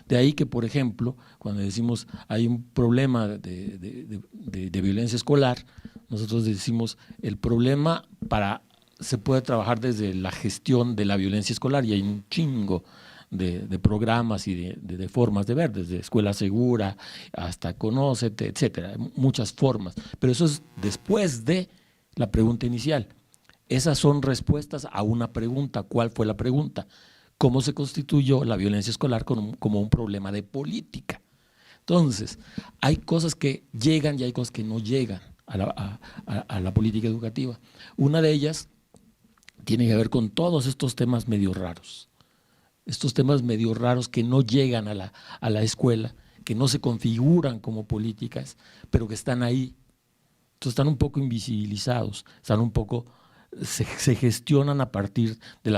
De ahí que, por ejemplo, cuando decimos hay un problema de violencia escolar, nosotros decimos el problema se puede trabajar desde la gestión de la violencia escolar y hay un chingo de programas y de formas de ver, desde Escuela Segura hasta Conócete, etcétera, muchas formas. Pero eso es después de la pregunta inicial. Esas son respuestas a una pregunta. ¿Cuál fue la pregunta? cómo se constituyó la violencia escolar como un problema de política. Entonces, hay cosas que llegan y hay cosas que no llegan a la política educativa. Una de ellas tiene que ver con todos estos temas medio raros. Estos temas medio raros que no llegan a la escuela, que no se configuran como políticas, pero que están ahí. Entonces están un poco invisibilizados, están un poco, se gestionan a partir de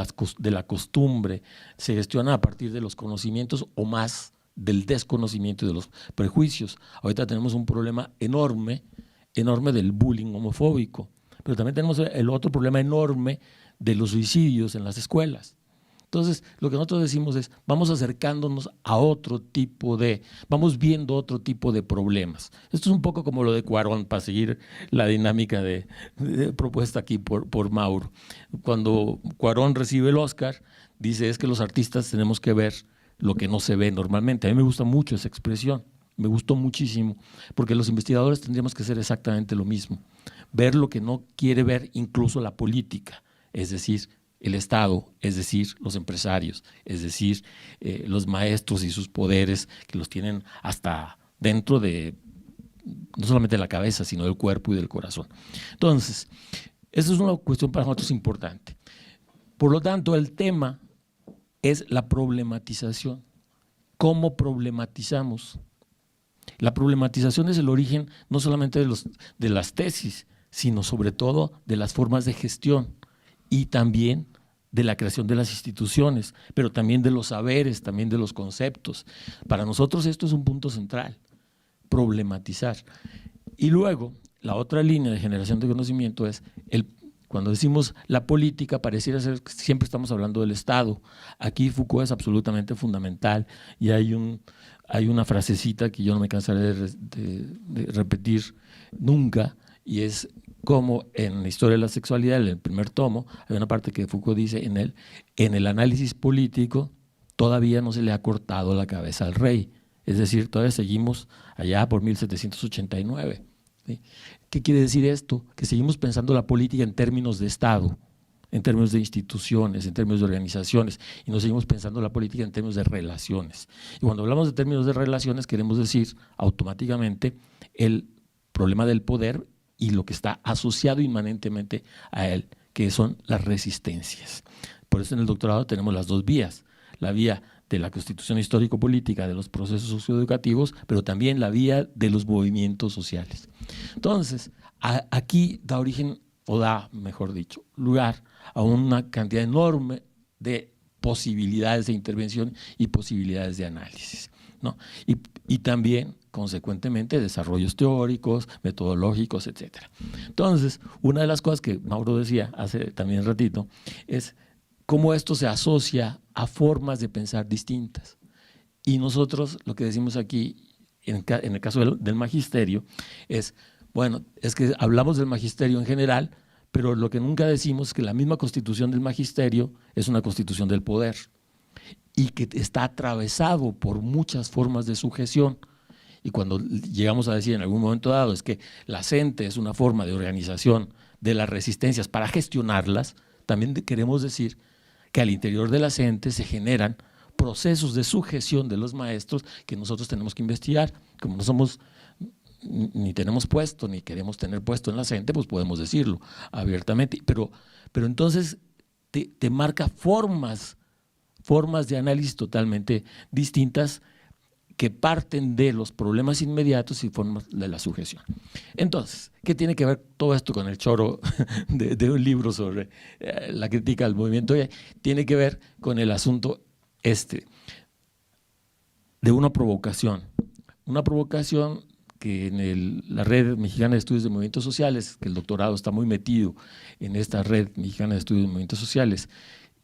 la costumbre, se gestionan a partir de los conocimientos o más del desconocimiento y de los prejuicios. Ahorita tenemos un problema enorme del bullying homofóbico, pero también tenemos el otro problema enorme de los suicidios en las escuelas. Entonces, lo que nosotros decimos es, vamos acercándonos a vamos viendo otro tipo de problemas. Esto es un poco como lo de Cuarón, para seguir la dinámica de propuesta aquí por Mauro. Cuando Cuarón recibe el Oscar, dice, es que los artistas tenemos que ver lo que no se ve normalmente. A mí me gusta mucho esa expresión, me gustó muchísimo, porque los investigadores tendríamos que hacer exactamente lo mismo, ver lo que no quiere ver incluso la política, es decir, el Estado, es decir, los empresarios, es decir, los maestros y sus poderes que los tienen hasta dentro de, no solamente de la cabeza, sino del cuerpo y del corazón. Entonces, esa es una cuestión para nosotros importante. Por lo tanto, el tema es la problematización. ¿Cómo problematizamos? La problematización es el origen no solamente de las tesis, sino sobre todo de las formas de gestión y también de la creación de las instituciones, pero también de los saberes, también de los conceptos. Para nosotros esto es un punto central, problematizar. Y luego, la otra línea de generación de conocimiento es, cuando decimos la política, pareciera ser que siempre estamos hablando del Estado. Aquí Foucault es absolutamente fundamental y hay una frasecita que yo no me cansaré de repetir nunca, y es como en la historia de la sexualidad, en el primer tomo, hay una parte que Foucault dice, en el análisis político todavía no se le ha cortado la cabeza al rey, es decir, todavía seguimos allá por 1789. ¿Sí? ¿Qué quiere decir esto? Que seguimos pensando la política en términos de Estado, en términos de instituciones, en términos de organizaciones, y no seguimos pensando la política en términos de relaciones. Y cuando hablamos de términos de relaciones, queremos decir automáticamente el problema del poder y lo que está asociado inmanentemente a él, que son las resistencias. Por eso en el doctorado tenemos las dos vías, la vía de la constitución histórico-política de los procesos socioeducativos, pero también la vía de los movimientos sociales. Entonces, aquí da origen, o da, mejor dicho, lugar a una cantidad enorme de posibilidades de intervención y posibilidades de análisis, ¿no? Y también, consecuentemente, desarrollos teóricos, metodológicos, etcétera. Entonces, una de las cosas que Mauro decía hace también un ratito es cómo esto se asocia a formas de pensar distintas. Y nosotros lo que decimos aquí, en el caso del magisterio, es, bueno, es que hablamos del magisterio en general, pero lo que nunca decimos es que la misma constitución del magisterio es una constitución del poder y que está atravesado por muchas formas de sujeción. Y cuando llegamos a decir en algún momento dado es que la CENTE es una forma de organización de las resistencias para gestionarlas, también queremos decir que al interior de la CENTE se generan procesos de sujeción de los maestros que nosotros tenemos que investigar. Como no somos, ni tenemos puesto, ni queremos tener puesto en la CENTE, pues podemos decirlo abiertamente. Pero entonces te marca formas de análisis totalmente distintas que parten de los problemas inmediatos y formas de la sujeción. Entonces, ¿qué tiene que ver todo esto con el choro de un libro sobre la crítica al movimiento? Tiene que ver con el asunto de una provocación que en la Red Mexicana de Estudios de Movimientos Sociales, que el doctorado está muy metido en esta Red Mexicana de Estudios de Movimientos Sociales,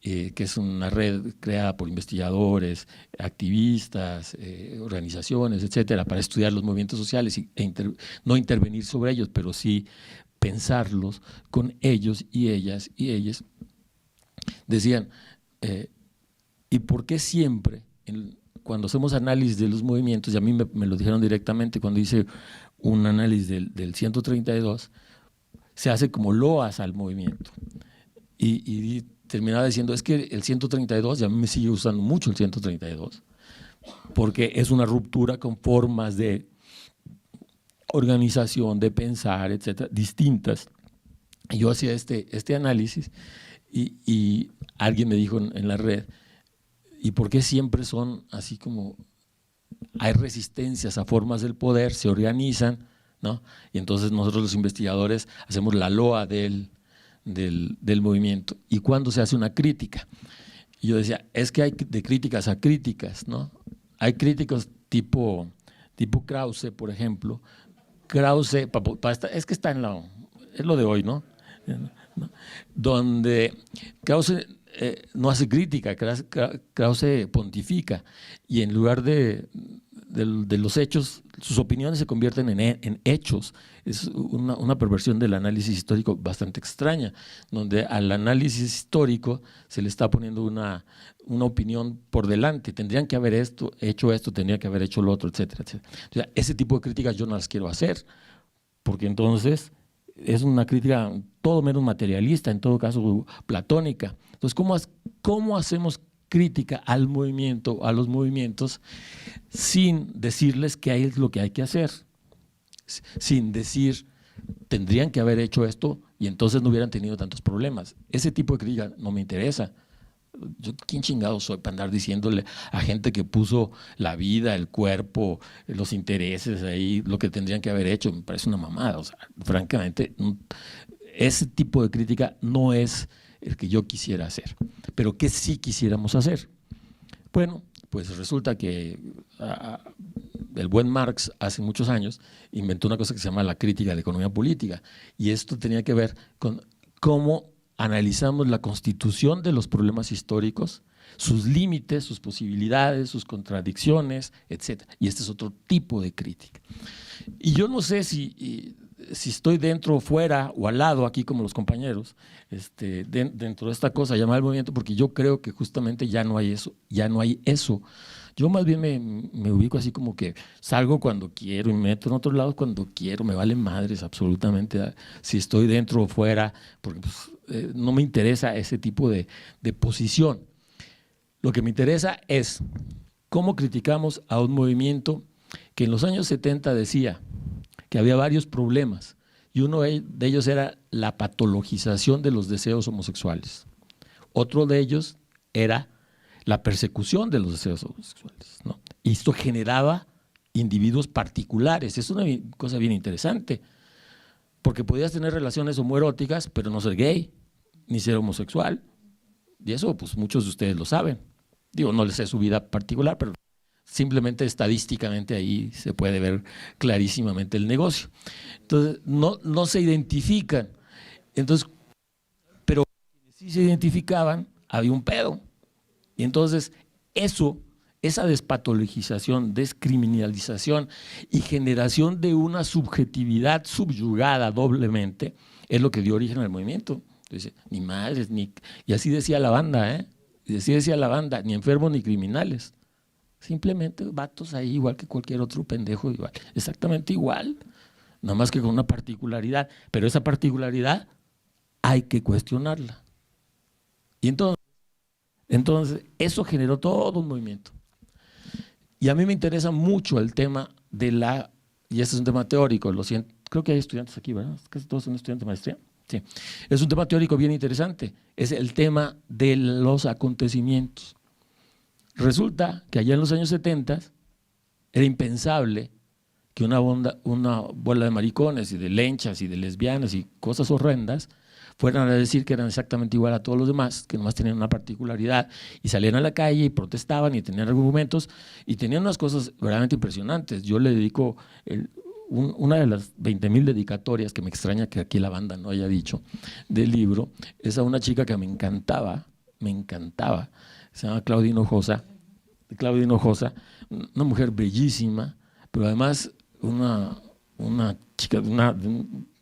que es una red creada por investigadores, activistas, organizaciones, etcétera, para estudiar los movimientos sociales no intervenir sobre ellos, pero sí pensarlos con ellos y ellas y ellas. Decían, ¿y por qué siempre, cuando hacemos análisis de los movimientos, y a mí me lo dijeron directamente cuando hice un análisis del 132, se hace como loas al movimiento? Y terminaba diciendo, es que el 132, y a mí me sigue usando mucho el 132, porque es una ruptura con formas de organización, de pensar, etcétera, distintas. Y yo hacía este análisis y alguien me dijo en la red, ¿y por qué siempre son así como hay resistencias a formas del poder, se organizan, ¿no? Y entonces nosotros los investigadores hacemos la loa del movimiento. ¿Y cuándo se hace una crítica? Y yo decía, es que hay de críticas a críticas, ¿no? Hay críticos tipo Krause, por ejemplo. Krause, es que está es lo de hoy, ¿no? Donde Krause no hace crítica, Krause pontifica, y en lugar de los hechos, sus opiniones se convierten en hechos. Es una perversión del análisis histórico bastante extraña, donde al análisis histórico se le está poniendo una opinión por delante. Tendrían que haber hecho esto, tendrían que haber hecho lo otro, etcétera, etcétera. O sea, ese tipo de críticas yo no las quiero hacer, porque entonces es una crítica todo menos materialista, en todo caso platónica. Entonces, ¿cómo hacemos crítica al movimiento, a los movimientos, sin decirles qué es lo que hay que hacer? Sin decir, tendrían que haber hecho esto y entonces no hubieran tenido tantos problemas. Ese tipo de crítica no me interesa. Yo, ¿quién chingado soy para andar diciéndole a gente que puso la vida, el cuerpo, los intereses ahí, lo que tendrían que haber hecho? Me parece una mamada. O sea, francamente, ese tipo de crítica no es el que yo quisiera hacer. Pero ¿qué sí quisiéramos hacer? Bueno, pues resulta que el buen Marx hace muchos años inventó una cosa que se llama la crítica de la economía política, y esto tenía que ver con cómo analizamos la constitución de los problemas históricos, sus límites, sus posibilidades, sus contradicciones, etc. Y este es otro tipo de crítica. Y yo no sé si estoy dentro o fuera o al lado aquí como los compañeros, dentro de esta cosa llamada el movimiento, porque yo creo que justamente ya no hay eso. Yo más bien me ubico así como que salgo cuando quiero y me meto en otros lados cuando quiero, me valen madres absolutamente si estoy dentro o fuera, porque pues, no me interesa ese tipo de posición. Lo que me interesa es cómo criticamos a un movimiento que en los años 70 decía que había varios problemas y uno de ellos era la patologización de los deseos homosexuales. Otro de ellos era la persecución de los deseos homosexuales, ¿no? Y esto generaba individuos particulares. Es una cosa bien interesante, porque podías tener relaciones homoeróticas, pero no ser gay, ni ser homosexual. Y eso, pues muchos de ustedes lo saben. Digo, no les sé su vida particular, pero simplemente estadísticamente ahí se puede ver clarísimamente el negocio. Entonces, no se identifican. Entonces, pero si se identificaban, había un pedo. Y entonces, esa despatologización, descriminalización y generación de una subjetividad subyugada doblemente es lo que dio origen al movimiento. Entonces, ni madres, y así decía la banda, ¿eh? Y así decía la banda, ni enfermos ni criminales. Simplemente vatos ahí, igual que cualquier otro pendejo, igual, exactamente igual, nada más que con una particularidad. Pero esa particularidad hay que cuestionarla. Y entonces eso generó todo un movimiento. Y a mí me interesa mucho el tema y este es un tema teórico, creo que hay estudiantes aquí, ¿verdad? Casi todos son estudiantes de maestría. Sí. Es un tema teórico bien interesante, es el tema de los acontecimientos. Resulta que allá en los años 70 era impensable que una bola de maricones y de lenchas y de lesbianas y cosas horrendas fueran a decir que eran exactamente igual a todos los demás, que nomás tenían una particularidad y salían a la calle y protestaban y tenían argumentos y tenían unas cosas verdaderamente impresionantes. Yo le dedico una de las 20,000 dedicatorias, que me extraña que aquí la banda no haya dicho, del libro, es a una chica que me encantaba, se llama Claudia Hinojosa, una mujer bellísima, pero además una chica de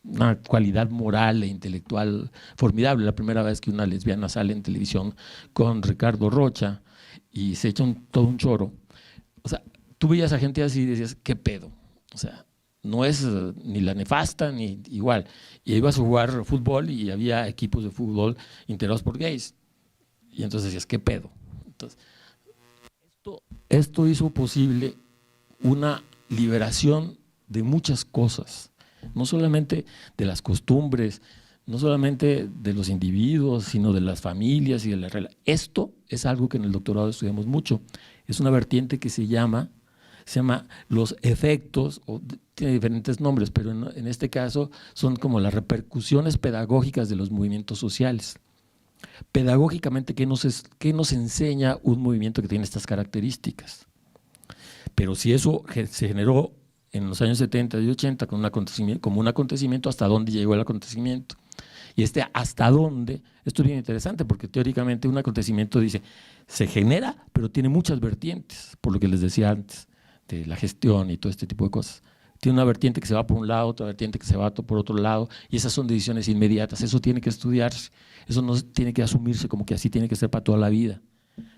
una cualidad moral e intelectual formidable. La primera vez que una lesbiana sale en televisión con Ricardo Rocha y se echa todo un choro. O sea, tú veías a gente así y decías, ¿qué pedo? O sea, no es ni la nefasta ni igual. Y ibas a jugar fútbol y había equipos de fútbol integrados por gays. Y entonces decías, ¿qué pedo? Entonces, esto hizo posible una liberación de muchas cosas, no solamente de las costumbres, no solamente de los individuos, sino de las familias y de la relación. Esto es algo que en el doctorado estudiamos mucho. Es una vertiente que se llama los efectos, tiene diferentes nombres, pero en este caso son como las repercusiones pedagógicas de los movimientos sociales. Pedagógicamente, ¿qué nos enseña un movimiento que tiene estas características? Pero si eso se generó en los años 70 y 80 como un acontecimiento, ¿hasta dónde llegó el acontecimiento? Y hasta dónde, esto es bien interesante porque teóricamente un acontecimiento dice, se genera, pero tiene muchas vertientes, por lo que les decía antes, de la gestión y todo este tipo de cosas. Tiene una vertiente que se va por un lado, otra vertiente que se va por otro lado, y esas son decisiones inmediatas, eso tiene que estudiarse, eso no tiene que asumirse como que así tiene que ser para toda la vida.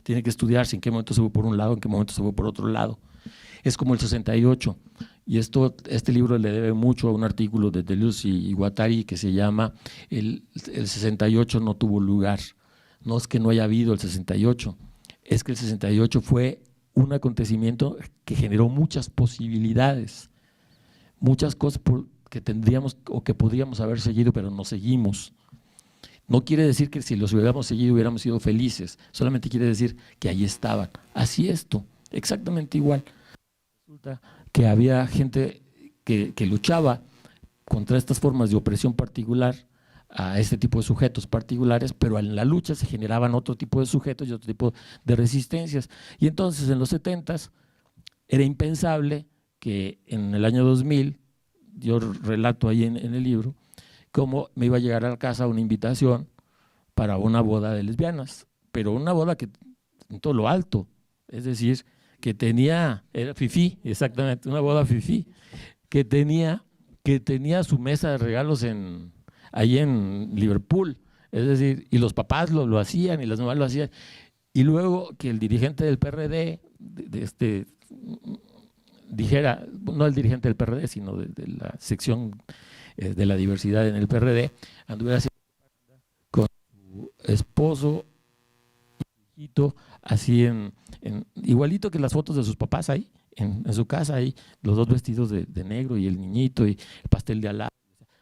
Tiene que estudiarse en qué momento se fue por un lado, en qué momento se fue por otro lado. Es como el 68, y este libro le debe mucho a un artículo de Deleuze y Guattari que se llama el 68 no tuvo lugar. No es que no haya habido el 68, es que el 68 fue un acontecimiento que generó muchas posibilidades, muchas cosas que tendríamos o que podríamos haber seguido, pero no seguimos. No quiere decir que si los hubiéramos seguido hubiéramos sido felices, solamente quiere decir que ahí estaban. Así esto, exactamente igual. Resulta que había gente que luchaba contra estas formas de opresión particular a este tipo de sujetos particulares, pero en la lucha se generaban otro tipo de sujetos y otro tipo de resistencias. Y entonces en los 70s era impensable que en el año 2000, yo relato ahí en el libro, cómo me iba a llegar a la casa una invitación para una boda de lesbianas, pero una boda que en todo lo alto, es decir, que era fifí, exactamente, una boda fifí, que tenía su mesa de regalos ahí en Liverpool, es decir, y los papás lo hacían y las mamás lo hacían, y luego que el dirigente del PRD, dijera, no el dirigente del PRD, sino de la sección de la diversidad en el PRD, anduviera con su esposo y hijito, así igualito que las fotos de sus papás ahí, en su casa ahí, los dos vestidos de negro y el niñito y el pastel de alá.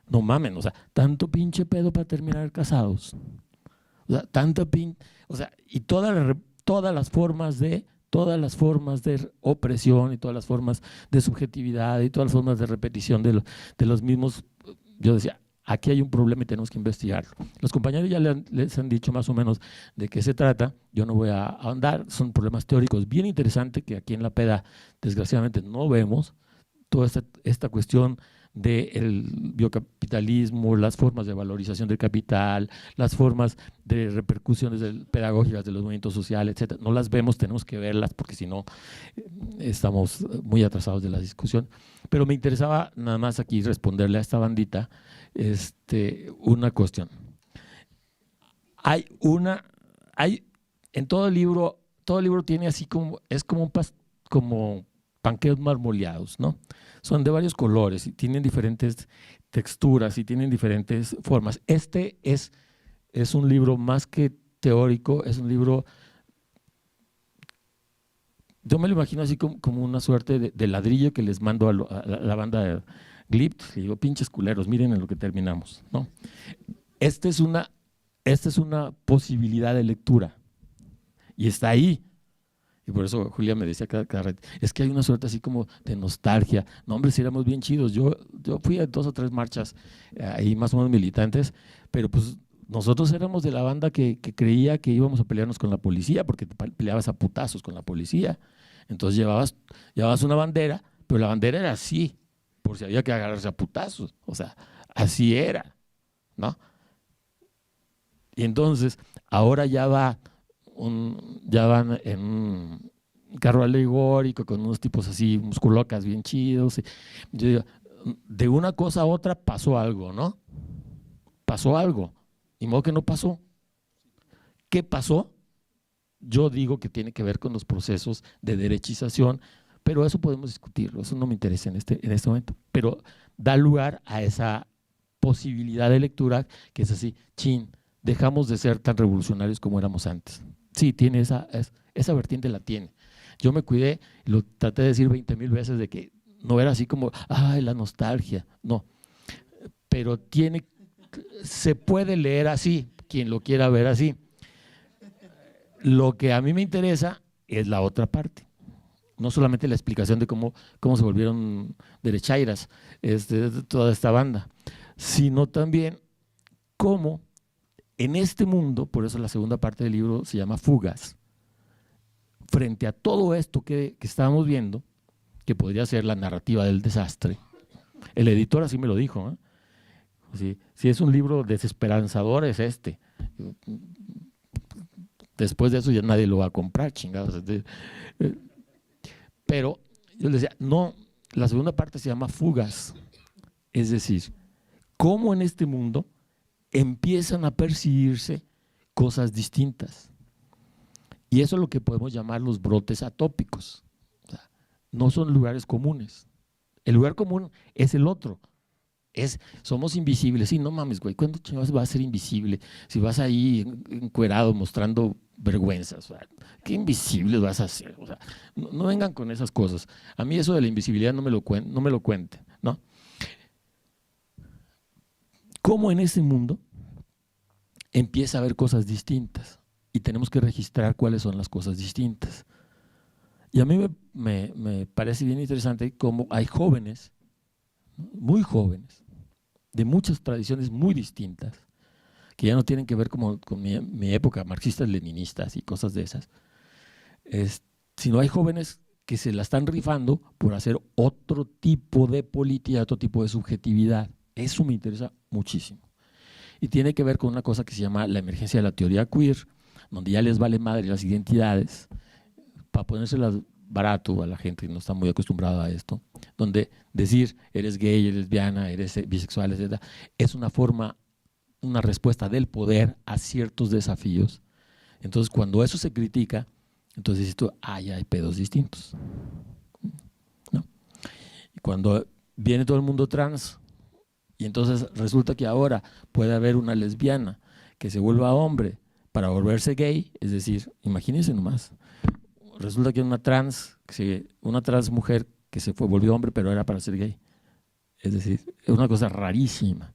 No mamen, o sea, tanto pinche pedo para terminar casados. O sea, y todas las formas de opresión y todas las formas de subjetividad y todas las formas de repetición de los mismos. Yo decía, aquí hay un problema y tenemos que investigarlo. Los compañeros ya les han dicho más o menos de qué se trata, yo no voy a ahondar, son problemas teóricos bien interesantes que aquí en la PEDA desgraciadamente no vemos, toda esta cuestión del biocapitalismo, las formas de valorización del capital, las formas de repercusiones pedagógicas de los movimientos sociales, etcétera. No las vemos, tenemos que verlas porque si no estamos muy atrasados de la discusión. Pero me interesaba nada más aquí responderle a esta bandita una cuestión. En todo el libro tiene así como, es como panqueos marmoleados, ¿no? Son de varios colores y tienen diferentes texturas y tienen diferentes formas. Es un libro más que teórico, es un libro, yo me lo imagino así como una suerte de ladrillo que les mando a la banda Glip, y digo, pinches culeros, miren en lo que terminamos, ¿no? Esta es una posibilidad de lectura y está ahí. Y por eso Julia me decía cada rato, es que hay una suerte así como de nostalgia. No, hombre, si éramos bien chidos. Yo fui a 2 o 3 marchas ahí más o menos militantes, pero pues nosotros éramos de la banda que creía que íbamos a pelearnos con la policía, porque te peleabas a putazos con la policía. Entonces llevabas una bandera, pero la bandera era así, por si había que agarrarse a putazos. O sea, así era, ¿no? Y entonces, ahora ya van en un carro alegórico con unos tipos así, musculocas bien chidos. Yo digo, de una cosa a otra pasó algo, ¿no? Pasó algo. Y modo que no pasó. ¿Qué pasó? Yo digo que tiene que ver con los procesos de derechización, pero eso podemos discutirlo, eso no me interesa en este momento. Pero da lugar a esa posibilidad de lectura que es así, chin, dejamos de ser tan revolucionarios como éramos antes. Sí, tiene esa vertiente la tiene. Yo me cuidé, lo traté de decir 20,000 veces de que no era así como, ay, la nostalgia, no. Pero se puede leer así, quien lo quiera ver así. Lo que a mí me interesa es la otra parte. No solamente la explicación de cómo se volvieron derechairas de toda esta banda, sino también cómo en este mundo, por eso la segunda parte del libro se llama Fugas, frente a todo esto que estábamos viendo, que podría ser la narrativa del desastre, el editor así me lo dijo, ¿eh? Si es un libro desesperanzador es este. Después de eso ya nadie lo va a comprar, chingados. Pero yo les decía, no, la segunda parte se llama Fugas, es decir, cómo en este mundo empiezan a percibirse cosas distintas. Y eso es lo que podemos llamar los brotes atópicos. O sea, no son lugares comunes. El lugar común es el otro. Somos invisibles. Sí, no mames, güey, ¿cuándo chingados vas a ser invisible? Si vas ahí encuerado mostrando vergüenzas, o sea, ¿qué invisibles vas a hacer? O sea, no vengan con esas cosas. A mí eso de la invisibilidad no me lo cuenten, ¿no? ¿Cómo en ese mundo empieza a haber cosas distintas? Y tenemos que registrar cuáles son las cosas distintas. Y a mí me parece bien interesante cómo hay jóvenes, ¿no? Muy jóvenes, de muchas tradiciones muy distintas, que ya no tienen que ver con mi época, marxistas, leninistas y cosas de esas, sino hay jóvenes que se la están rifando por hacer otro tipo de política, otro tipo de subjetividad. Eso me interesa muchísimo. Y tiene que ver con una cosa que se llama la emergencia de la teoría queer, donde ya les vale madre las identidades, para ponérselas barato a la gente que no está muy acostumbrada a esto, donde decir eres gay, eres lesbiana, eres bisexual, etc., es una forma, una respuesta del poder a ciertos desafíos. Entonces, cuando eso se critica, entonces dices tú, ya hay pedos distintos, ¿no? Y cuando viene todo el mundo trans, y entonces resulta que ahora puede haber una lesbiana que se vuelva hombre para volverse gay, es decir, imagínense nomás, resulta que una trans mujer que volvió hombre pero era para ser gay, es decir, es una cosa rarísima.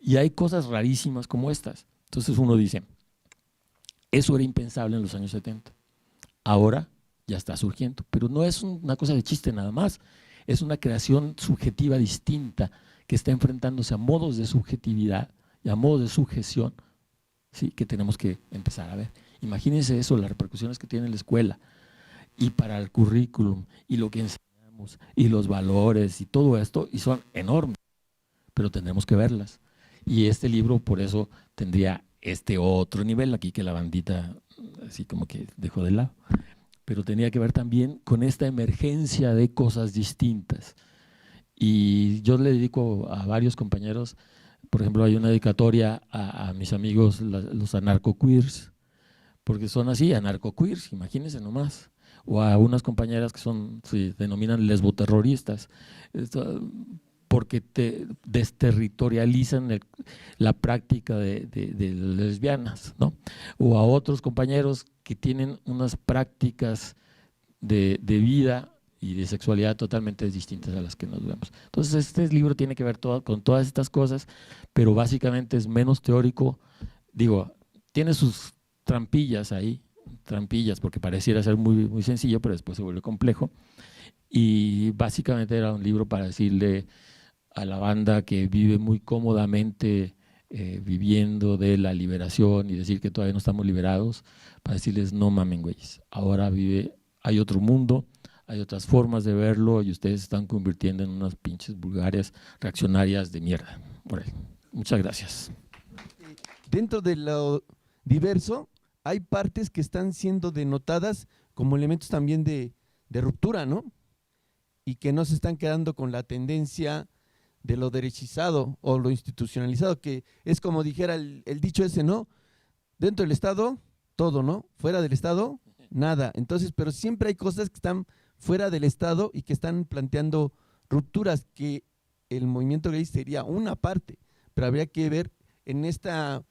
Y hay cosas rarísimas como estas. Entonces uno dice, eso era impensable en los años 70, ahora ya está surgiendo, pero no es una cosa de chiste nada más, es una creación subjetiva distinta que está enfrentándose a modos de subjetividad y a modos de sujeción, ¿sí?, que tenemos que empezar a ver. Imagínense eso, las repercusiones que tiene la escuela y para el currículum y lo que enseñamos y los valores y todo esto, y son enormes, pero tendremos que verlas. Y este libro por eso tendría este otro nivel aquí que la bandita así como que dejó de lado, pero tenía que ver también con esta emergencia de cosas distintas. Y yo le dedico a varios compañeros, por ejemplo, hay una dedicatoria a mis amigos, los anarcoqueers, porque son así, anarcoqueers, imagínense nomás, o a unas compañeras que se denominan lesboterroristas, porque desterritorializan la práctica de lesbianas, ¿no? O a otros compañeros que tienen unas prácticas de vida y de sexualidad totalmente distintas a las que nos vemos. Entonces este libro tiene que ver con todas estas cosas, pero básicamente es menos teórico. Digo, tiene sus trampillas ahí, porque pareciera ser muy, muy sencillo, pero después se vuelve complejo. Y básicamente era un libro para decirle a la banda que vive muy cómodamente viviendo de la liberación y decir que todavía no estamos liberados, para decirles no mamen, güeyes, ahora hay otro mundo, hay otras formas de verlo y ustedes se están convirtiendo en unas pinches vulgares reaccionarias de mierda. Por ahí. Muchas gracias. Dentro de lo diverso hay partes que están siendo denotadas como elementos también de ruptura, ¿no? Y que no se están quedando con la tendencia de lo derechizado o lo institucionalizado, que es como dijera el dicho ese, ¿no? Dentro del Estado, todo, ¿no? Fuera del Estado, nada. Entonces, pero siempre hay cosas que están fuera del Estado y que están planteando rupturas, que el movimiento gay sería una parte, pero habría que ver en esta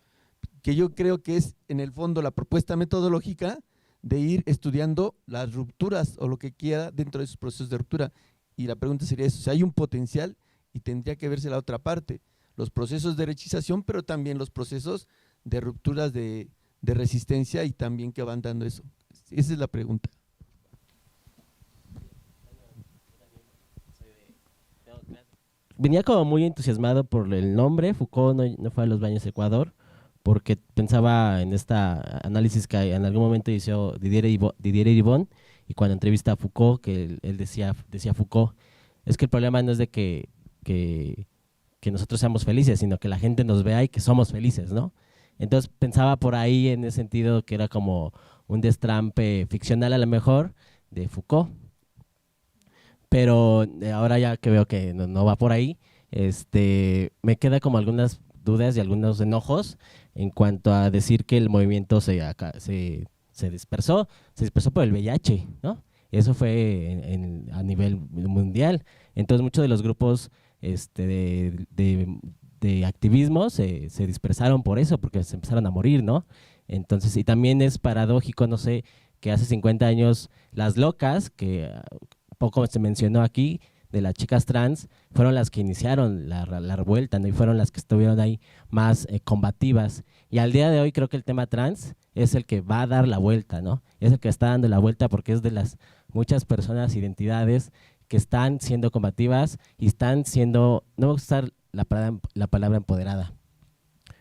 que yo creo que es en el fondo la propuesta metodológica de ir estudiando las rupturas o lo que quiera dentro de esos procesos de ruptura. Y la pregunta sería eso, si hay un potencial y tendría que verse la otra parte, los procesos de derechización, pero también los procesos de rupturas de resistencia y también que van dando eso. Esa es la pregunta. Venía como muy entusiasmado por el nombre. Foucault no fue a los baños de Ecuador, porque pensaba en esta análisis que en algún momento hizo Didier Eribon, y cuando entrevista a Foucault, que él decía Foucault, es que el problema no es de que nosotros seamos felices, sino que la gente nos vea y que somos felices, ¿no? Entonces pensaba por ahí en ese sentido que era como un destrampe ficcional a lo mejor de Foucault. Pero ahora ya que veo que no va por ahí, me queda como algunas dudas y algunos enojos en cuanto a decir que el movimiento se dispersó por el VIH, ¿no? Eso fue a nivel mundial. Entonces muchos de los grupos de activismo se dispersaron por eso, porque se empezaron a morir, ¿no? Entonces, y también es paradójico, no sé, que hace 50 años las locas, que poco se mencionó aquí, de las chicas trans, fueron las que iniciaron la revuelta, ¿no? Y fueron las que estuvieron ahí más combativas. Y al día de hoy creo que el tema trans es el que va a dar la vuelta, ¿no? Es el que está dando la vuelta, porque es de las muchas personas, identidades que están siendo combativas y están siendo, no voy a usar la palabra empoderada,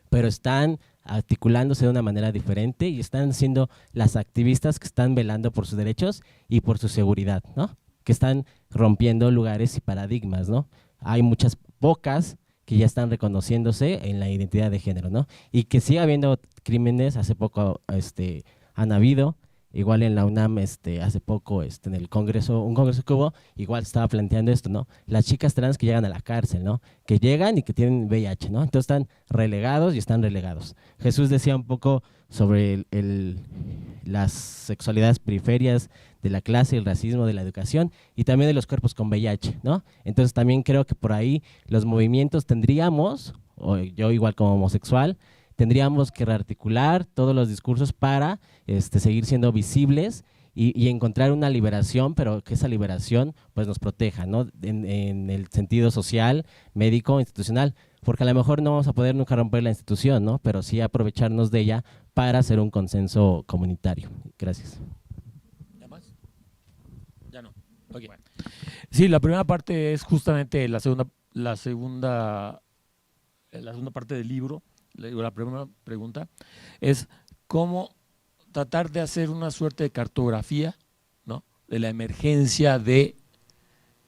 pero están articulándose de una manera diferente y están siendo las activistas que están velando por sus derechos y por su seguridad, ¿no? Que están rompiendo lugares y paradigmas, ¿no? Hay muchas pocas que ya están reconociéndose en la identidad de género, ¿no? Y que sigue habiendo crímenes. Hace poco han habido, igual en la UNAM hace poco en el congreso, un congreso que hubo, igual estaba planteando esto, ¿no? Las chicas trans que llegan a la cárcel, ¿no? Que llegan y que tienen VIH, ¿no? Entonces están relegados y están relegados. Jesús decía un poco sobre las sexualidades periferias de la clase, el racismo, de la educación y también de los cuerpos con VIH, ¿no? Entonces también creo que por ahí los movimientos tendríamos, o yo igual como homosexual, tendríamos que rearticular todos los discursos para seguir siendo visibles y encontrar una liberación, pero que esa liberación pues nos proteja, ¿no? En el sentido social, médico, institucional, porque a lo mejor no vamos a poder nunca romper la institución, ¿no? Pero sí aprovecharnos de ella para hacer un consenso comunitario. Gracias. ¿Ya más? Ya no. Okay. Sí, la primera parte es justamente la segunda parte del libro. La primera pregunta es cómo tratar de hacer una suerte de cartografía, ¿no? De la emergencia de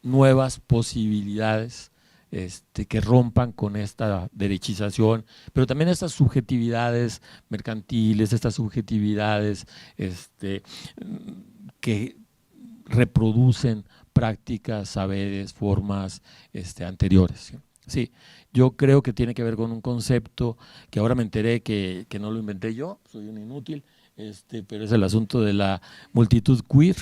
nuevas posibilidades que rompan con esta derechización, pero también estas subjetividades mercantiles, estas subjetividades que reproducen prácticas, saberes, formas anteriores, ¿sí? Sí, yo creo que tiene que ver con un concepto que ahora me enteré que no lo inventé yo, soy un inútil, pero es el asunto de la multitud queer.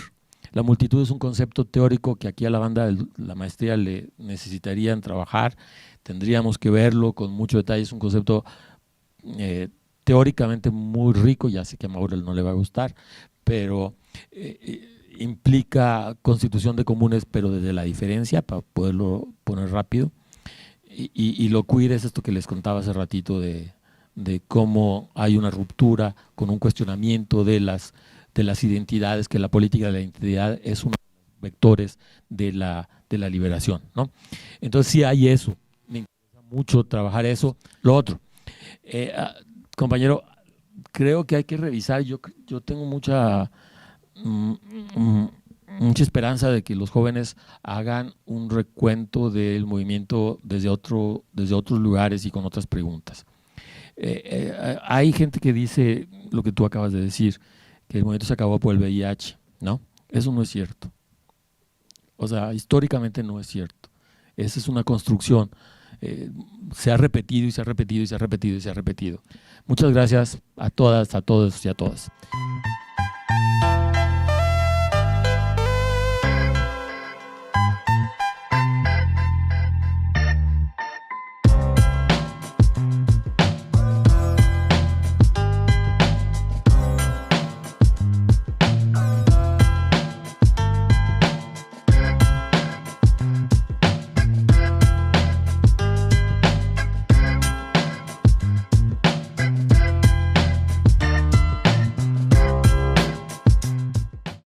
La multitud es un concepto teórico que aquí a la banda de la maestría le necesitarían trabajar, tendríamos que verlo con mucho detalle, es un concepto teóricamente muy rico, ya sé que a Mauro no le va a gustar, pero implica constitución de comunes, pero desde la diferencia, para poderlo poner rápido. Y lo queer es esto que les contaba hace ratito de cómo hay una ruptura con un cuestionamiento de las identidades, que la política de la identidad es uno de los vectores de la liberación, ¿no? Entonces sí hay eso, me interesa mucho trabajar eso. Lo otro, compañero, creo que hay que revisar, yo tengo mucha esperanza de que los jóvenes hagan un recuento del movimiento desde otros lugares y con otras preguntas. Hay gente que dice lo que tú acabas de decir, que el movimiento se acabó por el VIH, ¿no? Eso no es cierto. O sea, históricamente no es cierto. Esa es una construcción. Se ha repetido y se ha repetido y se ha repetido y se ha repetido. Muchas gracias a todas, a todos y a todas.